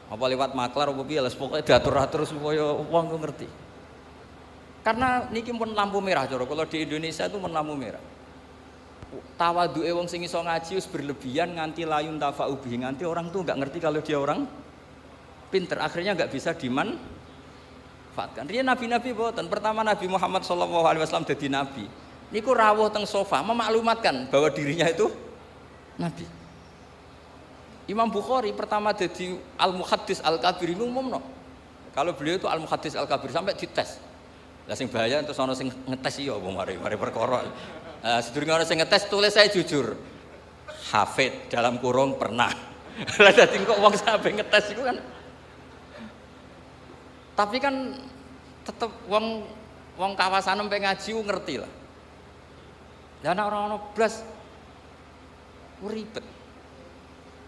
Apa lewat maklar apa piye, pokoke diatur-atur supaya wong ku ngerti. Karena niki pun lampu merah cara kalau di Indonesia itu pun lampu merah. Tawaduke wong sing iso ngaji wis berlebihan nganti layun tafa'u bihi, nganti orang tuh enggak ngerti kalau dia orang pinter, akhirnya enggak bisa dimanfaatkan. Riyen nabi-nabi boten. Pertama Nabi Muhammad sallallahu alaihi wasallam dadi nabi. Niku rawuh teng sofa memaklumatkan bahwa dirinya itu nabi. Imam Bukhari pertama jadi Al-Muhaddis Al-Kabir umumno. Kalau beliau itu Al-Muhaddis Al-Kabir sampai dites. Lah sing bahaya terus ana sing ngetes iya apa mari perkara. Sedurunge ana sing ngetes tulis saya jujur. Hafid dalam kurung pernah. Lah dadi kok wong sampe ngetes iku kan. Tapi kan tetep wong kawasan empe ngaji ku ngerti lah. Lah nek ora ono blas ribet.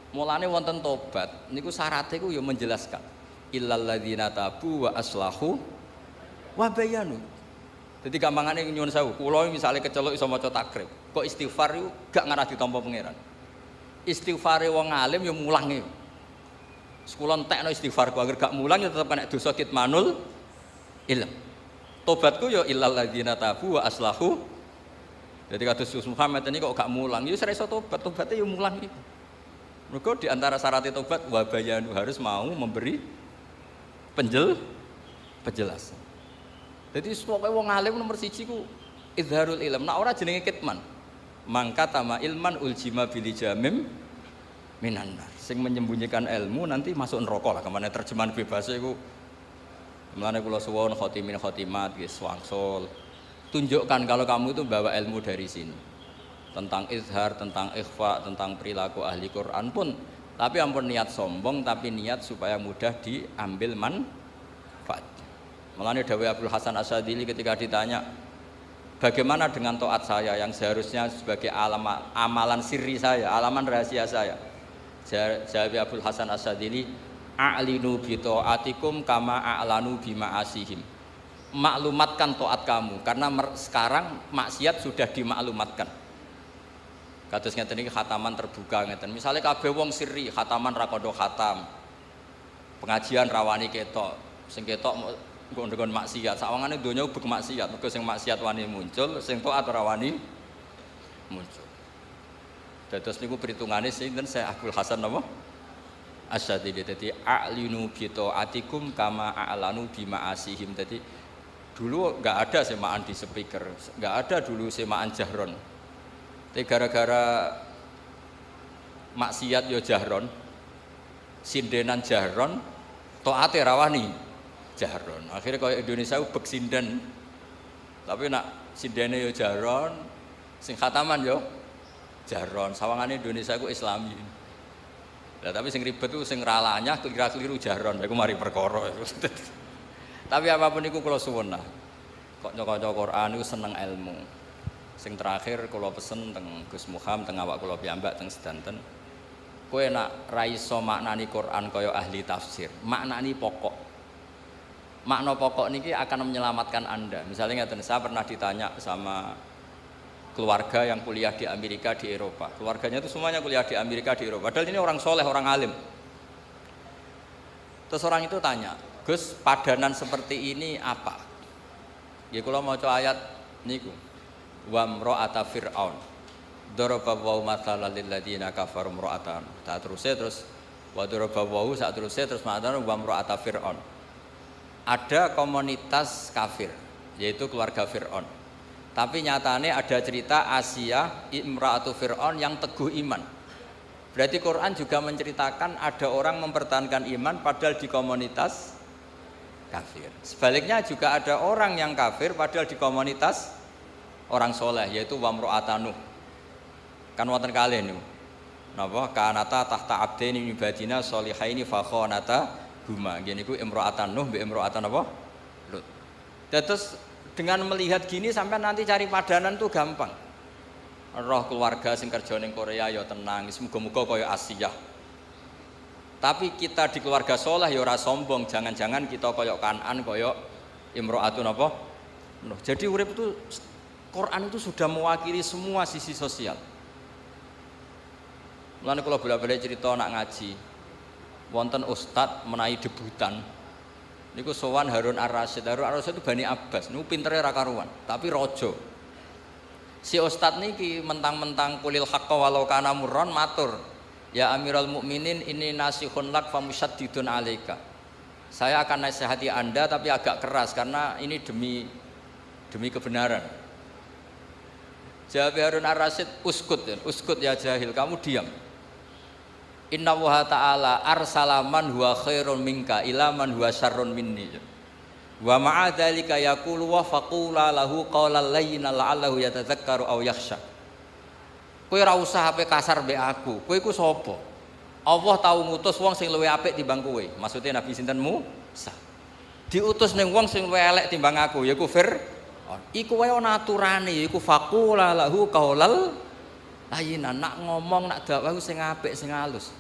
Mulane wonten tobat niku syaratnya ku ya menjelaskan illal ladzina tabu wa aslahu wa bayanu. Jadi gampangane nyuwun sewu, kula misale keceluk iso maca takrib, kok istighfar iku gak ngarah ditampa pangeran. Istighfare wong alim ya mulange. Sekula entekno istighfar ku agar gak mulang ya tetep kena dosa kitmanul ilm. Tobatku ya illal ladzina tabu wa aslahu. Jadi kados Gus Muhammad ini kok gak mulang, ya ora iso tobat, tobatnya ya mulang iku. Mergo di antara syarat tobat wa bayanu harus mau memberi penjelasan. Jadi pokoknya wong alim nomor 1 ku izharul ilm. Nek ora jenenge kitman. Mangka tama ilman uljima bilijamim minan nar. Sing menyembunyikan ilmu nanti masuk neraka lah. Kemana terjemahan bebas iku. Mulane kula suwun khotimin khotimat nggih wangsul. Tunjukkan kalau kamu itu bawa ilmu dari sini. Tentang izhar, tentang ikhfa, tentang perilaku ahli Quran pun. Tapi ampun niat sombong, tapi niat supaya mudah diambil manfaat. Mulane dawuh Abdul Hasan Asyadzili ketika ditanya, bagaimana dengan taat saya yang seharusnya sebagai amalan sirri saya, alaman rahasia saya? Jawab Abdul Hasan Asyadzili, a'linu bi taatikum kama a'lanu bi ma'asihim. Maklumatkan taat kamu karena sekarang maksiat sudah dimaklumatkan. Kados ngeten iki khataman terbuka ngeten. Misale kabeh wong sirri, khataman ra kodho khatam. Pengajian rawani ketok, sing ketok nggon maksiat, sawangane donya ubek maksiat, mergo sing maksiat wani muncul, sing taat ora wani muncul. Dados niku perhitungane sinten Syekh Abdul Hasan napa? Asyadzili. Dadi a'linu bi taatikum kama a'lanu bi ma'asihim. Dadi dulu enggak ada semaan di speaker, enggak ada dulu semaan jahron. Tapi gara-gara maksiat yo jahron, sindenan jahron, taate rawani jahron. Akhirnya kaya Indonesia ubek sinden. Tapi nak sindene yo jahron, sing khataman yo jahron. Sawangane Indonesia ku Islami. Lah tapi sing ribet ku sing ralanyah keliru jahron. Iku mari perkara. Tapi apapun iku kula suwun lah. Kok nyok-nyok Quran iku seneng ilmu. Sing terakhir kula pesen teng Gus Muham teng awak kula piyambak teng sedanten. Kowe nak ra iso maknani Quran kaya ahli tafsir, maknani pokok. Makna pokok niki akan menyelamatkan Anda. Misalnya ngeten, saya pernah ditanya sama keluarga yang kuliah di Amerika, di Eropa. Keluarganya itu semuanya kuliah di Amerika, di Eropa. Padahal ini orang soleh, orang alim. Terus orang itu tanya, Gus, padanan seperti ini apa? Ya kalau mau coba ayat niku. Wa mra'ata fir'aun. Daraba wa mathalan lil ladzina kafaru mra'atan. Tak terus wa daraba wa sak terus maknane wa mra'ata fir'aun. Ada komunitas kafir, yaitu keluarga Fir'aun. Tapi nyatanya ada cerita Asia imra'atu Fir'aun yang teguh iman. Berarti Quran juga menceritakan ada orang mempertahankan iman padahal di komunitas kafir. Sebaliknya juga ada orang yang kafir padahal di komunitas orang soleh, yaitu wamro'ata Nuh. Kan wonten kalih niku. Napa kanata tahta abdaini min ibadina sholihaini fa khanata huma. Gini ku imro'atan Nuh mbek imro'atan apa? Lut. Terus dengan melihat gini sampai nanti cari padanan tuh gampang. roh keluarga sing kerja ning Korea ya tenang, muga-muga kaya Asia. Tapi kita di keluarga soleh ya ora sombong, jangan-jangan kita kaya Kan'an, kaya Imro'atun apa? Nuh. Jadi urip itu Quran itu sudah mewakili semua sisi sosial. Mulane kula bolak-balik cerita nak ngaji. Wonten ustad menawi debutan. Niku sowan Harun Ar-Rasyid. Harun Ar-Rasyid itu Bani Abbas, niku pintere ra karuan, tapi raja. Si ustad niki mentang-mentang kulil haqqa walau kana murran matur. Ya Amirul Mukminin ini nasihun lak famusyaddidun alaika. Saya akan nasihati Anda tapi agak keras karena ini demi kebenaran. Jawab Harun Ar-Rasyid, uskut ya jahil, kamu diam. Inna wa ta'ala arsala man huwa khairun minka ila man huwa syarrun minni. Wa ma'a dzalika yaqulu wa faqula lahu qawlan layyinan la'allahu yatadzakkaru aw yakhsha. Kowe ora usah ape kasar mbek aku. Kowe iku sapa? Allah tahu ngutus wong sing luwih apik timbang kowe. Maksudnya Nabi sinten Musa. Diutus ning wong sing luwih elek timbang aku, yaiku Fir'aun. Iku wae ana aturane, yaiku faqula lahu qaulal layyinan. Nak ngomong nak dakwah sing apik, sing halus.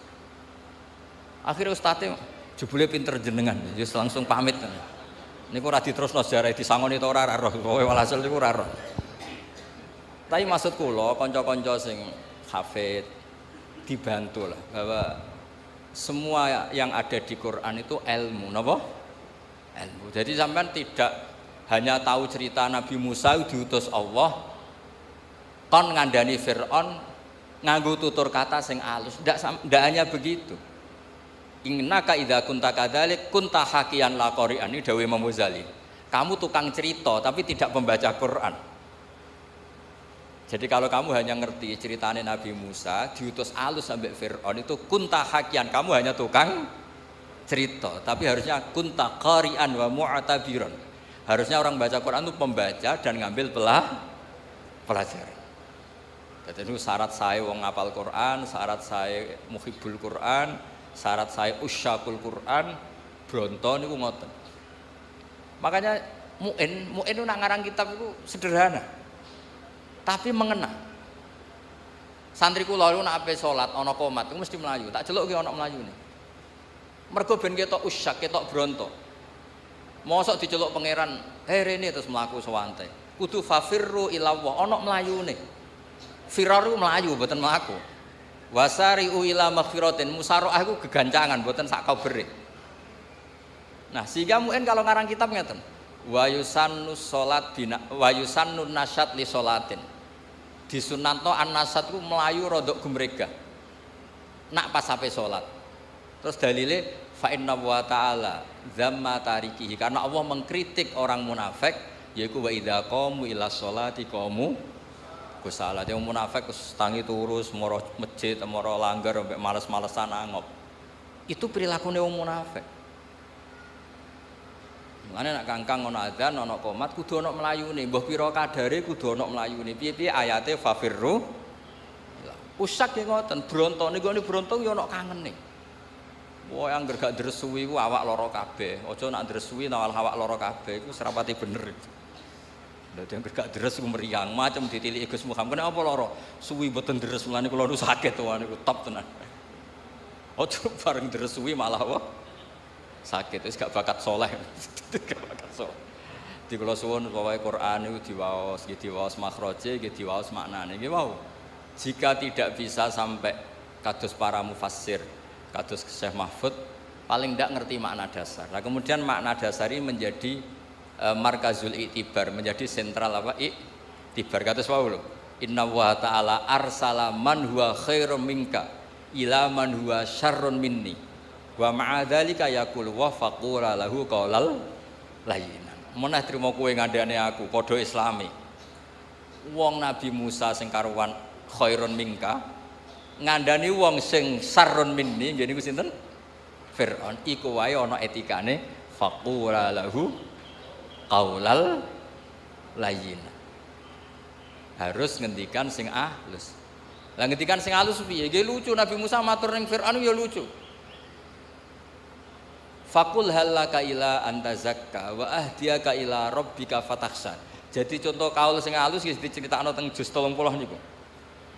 Akhire ustate jebule pinter jenengan, wis langsung pamit. Niku ora diterusno sejarah disangoni ta ora roh. Kowe walhasil niku ora roh. Tapi maksud kula kanca-kanca sing hafid dibantu lah bahwa semua yang ada di Quran itu ilmu, napa? Ilmu. Jadi sampean tidak hanya tahu cerita Nabi Musa diutus Allah kon ngandani Fir'aun nganggo tutur kata sing alus. Ndak hanya begitu. Innaka idza kunta kadzalik kunta hakiyan la qari'an, ini dawuh Imam Ghazali. Kamu tukang cerita tapi tidak membaca Quran. Jadi kalau kamu hanya ngerti ceritanya Nabi Musa diutus alus sampai Fir'aun itu kunta hakian, kamu hanya tukang cerita. Tapi harusnya kunta qari'an wa mu'tabiran. Harusnya orang baca Quran itu pembaca dan ngambil pelajaran. Jadi itu syarat saya wong ngapal Quran, syarat saya muhibbul Quran, syarat saya usyakul Quran, bronto niku ngoten. Makanya mu'in itu nak ngarang kitab itu sederhana. Tapi mengena. Santri kula niku nek ape salat ana qomat iku mesti melayu. Tak jeluk ki ana melayune. Mergo ben ketok usyak, ketok bronto. Mosok diceluk pangeran, rene terus mlaku sewante. Kudu fafirru ilallah, ana melayune. Firar iku melayu mboten mlaku. Wasari'u ila maghfiratin, musaraah iku gegancangan mboten sak kabere. Nah, sehingga mungkin kalau ngarang kitab ngeten. Wa yusannu salat bina wa yusannu nasyat li salatin. Disunanto an-nasat ku melayu rodok gumregah nak pas sampai sholat. Terus dalile fa inna wa ta'ala zamma tarikihi, karena Allah mengkritik orang munafik yaiku wa idza qamu ila sholati qamu kusala. Yang munafik tangi turus moro masjid moro langgar sampai males-malesan angop. Itu perilakunya wong munafik. Mane nek kangkang ana adzan ana qomat kudu ana melayune, mbah pira kadare kudu ana melayune. Piye-piye ayate fafirru. Usak ya ngoten, bronto niku bronto ya ana kangene. Wah angger gak dresuwi ku awak lara kabeh. Aja nak dresuwi nawal awak lara kabeh iku serapati bener. Dadi angger gak dres ku meriang macam ditiliki Gus Muhammad. Kenapa lara? Suwi mboten deres mulane kula nu sakit wae niku top tenan. Aja bareng dresuwi malah wah sakit, wis gak bakat soleh. Gak bakat soleh. Di kula suwun pokoke Quran niku diwaos, nggih diwaos makhraje, nggih diwaos maknane. Nggih wau. Jika tidak bisa sampai kados para mufassir, kados Syekh Mahfud, paling tidak ngerti makna dasar. Nah, kemudian makna dasar ini menjadi markazul i'tibar, menjadi sentral apa? I'tibar. Kados wau lho. Inna wa ta'ala arsala man huwa khairum minka ila man huwa syarrun minni. Wa ma'adzalika yaqul wa faqula lahu qaulal layyinan. Meneh trimo kowe ngandane aku padha islami. Wong Nabi Musa sing karuan khairun minka ngandani wong sing sarrun minni, nggih niku sinten? Fir'aun. Iku wae ana etikane faqula lahu qaulal layyinan. Harus ngendikan sing halus. Lah ngendikan sing halus piye? Nggih lucu Nabi Musa matur ning Fir'aun ya lucu. Fakul halaka ila anta zakka wa ahdiyaka ila rabbika fatakhsha. Jadi contoh kaul sing halus iki diceritakno teng juz 30 niku.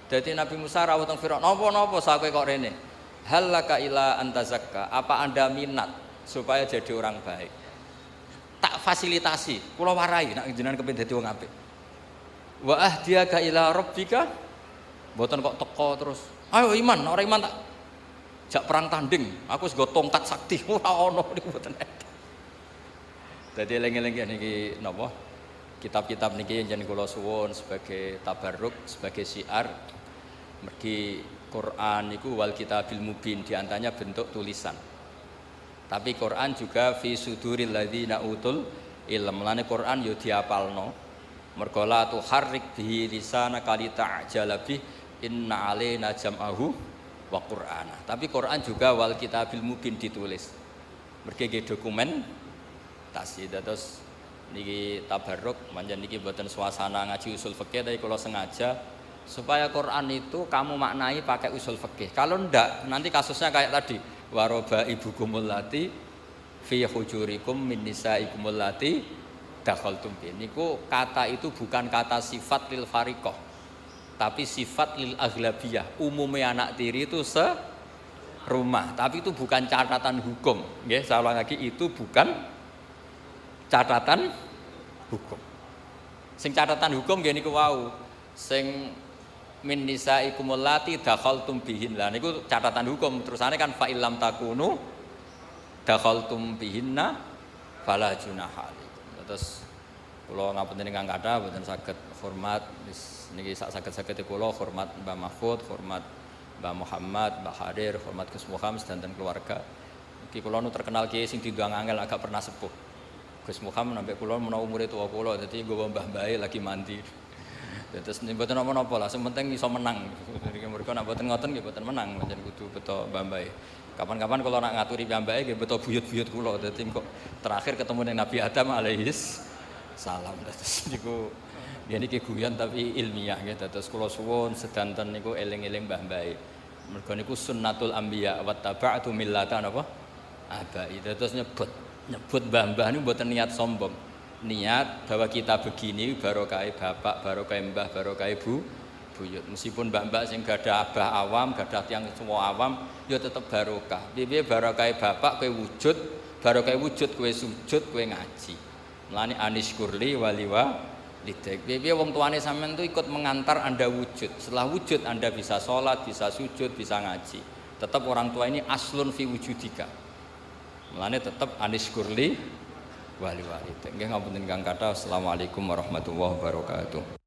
Dadi Nabi Musa rawuh teng Firaun, "Napa-napa sak kowe kok rene? Hal laka ila antazakka? Apa Anda minat supaya jadi orang baik? Tak fasilitasi, kula warai nek jenengan kepengin dadi wong apik. Wa ahdiyaka ila rabbika." Mboten kok teko terus, "Ayo iman, ora iman tak jak perang tanding, aku wis nggo tongkat sakti." Ora ono niku mboten ada. Dadi eling-eling niki napa? Kitab-kitab niki yen kula suwun sebagai tabarruk, sebagai syiar. Mergi Quran niku wal kitabil mubin, diantaranya bentuk tulisan. Tapi Quran juga fi suduril ladzina utul ilm. Mulane Quran yo diapalno. Mergo la tuharrik bihi lisanaka lita'jala bih inna alaina jam'ahu wa Qur'ana. Tapi Quran juga wal kitabil mubin ditulis. Mergi nggih dokumen tasdid terus niki tabarruk manjen niki mboten suasana ngaji usul fikih tapi kula sengaja supaya Quran itu kamu maknai pakai usul fikih. Kalau ndak nanti kasusnya kayak tadi waroba ibukumul lati fi hujurikum min nisaikumul lati dakhaltum bi. Niku kata itu bukan kata sifat lil fariqah tapi sifat lil aghlabiyah. Umumnya anak tiri itu serumah, tapi itu bukan catatan hukum. Nggih, saya ulang lagi, itu bukan catatan hukum. Sing catatan hukum nggih niku wau. Sing min nisaikumul lati dakhaltum bihin. Lah niku catatan hukum. Terusane kan fa illam takunu dakhaltum bihinna fala junaha alaikum. Terus kula ngapunten ingkang kathah mboten saged hormat niki sak saged-sagede kula hormat Mbah Mahfud, hormat Mbah Muhammad, Mbah Harir, hormat Gus Muhammad sedanten keluarga. Iki kula nu terkenal kiai sing diundang angel agak pernah sepuh. Gus Muhammad sampai kula menawa umure tuwa kula dadi nggawa mbah-mbahe lagi mandi. Terus mboten napa-napa lah, sing penting iso menang. Mereka nek mboten ngoten nggih mboten menang, pancen kudu beto mbah-mbahe. Kapan-kapan kalau nak ngaturi mbah-mbahe nggih beto buyut-buyut kula. Dadi kok terakhir ketemu dengan Nabi Adam alaihis salam. Terus niku ya niki guyon tapi ilmiah nggih. Terus kula suwun sedanten niku eling-eling mbah-mbahe. Mergo niku sunnatul anbiya wa taba'tu millata napa? Abai. Terus nyebut mbah-mbah niku mboten niat sombong. Niat bahwa kita begini barokai bapak, barokai mbah, barokai buyut. Meskipun mbak-mbak sing gadah abah awam, gadah tiang semua awam, ya tetap barokah. Piye barokai bapak kowe wujud, barokai wujud kowe sujud, kowe ngaji. Mulane anis kurli waliwa lidek. Piye wong tuane sampean tuh ikut mengantar Anda wujud. Setelah wujud Anda bisa sholat, bisa sujud, bisa ngaji. Tetap orang tua ini aslun fi wujudika. Mulane tetap anis kurli wali-wali. Nggih ngapunten Kang Kathah. Assalamualaikum warahmatullahi wabarakatuh.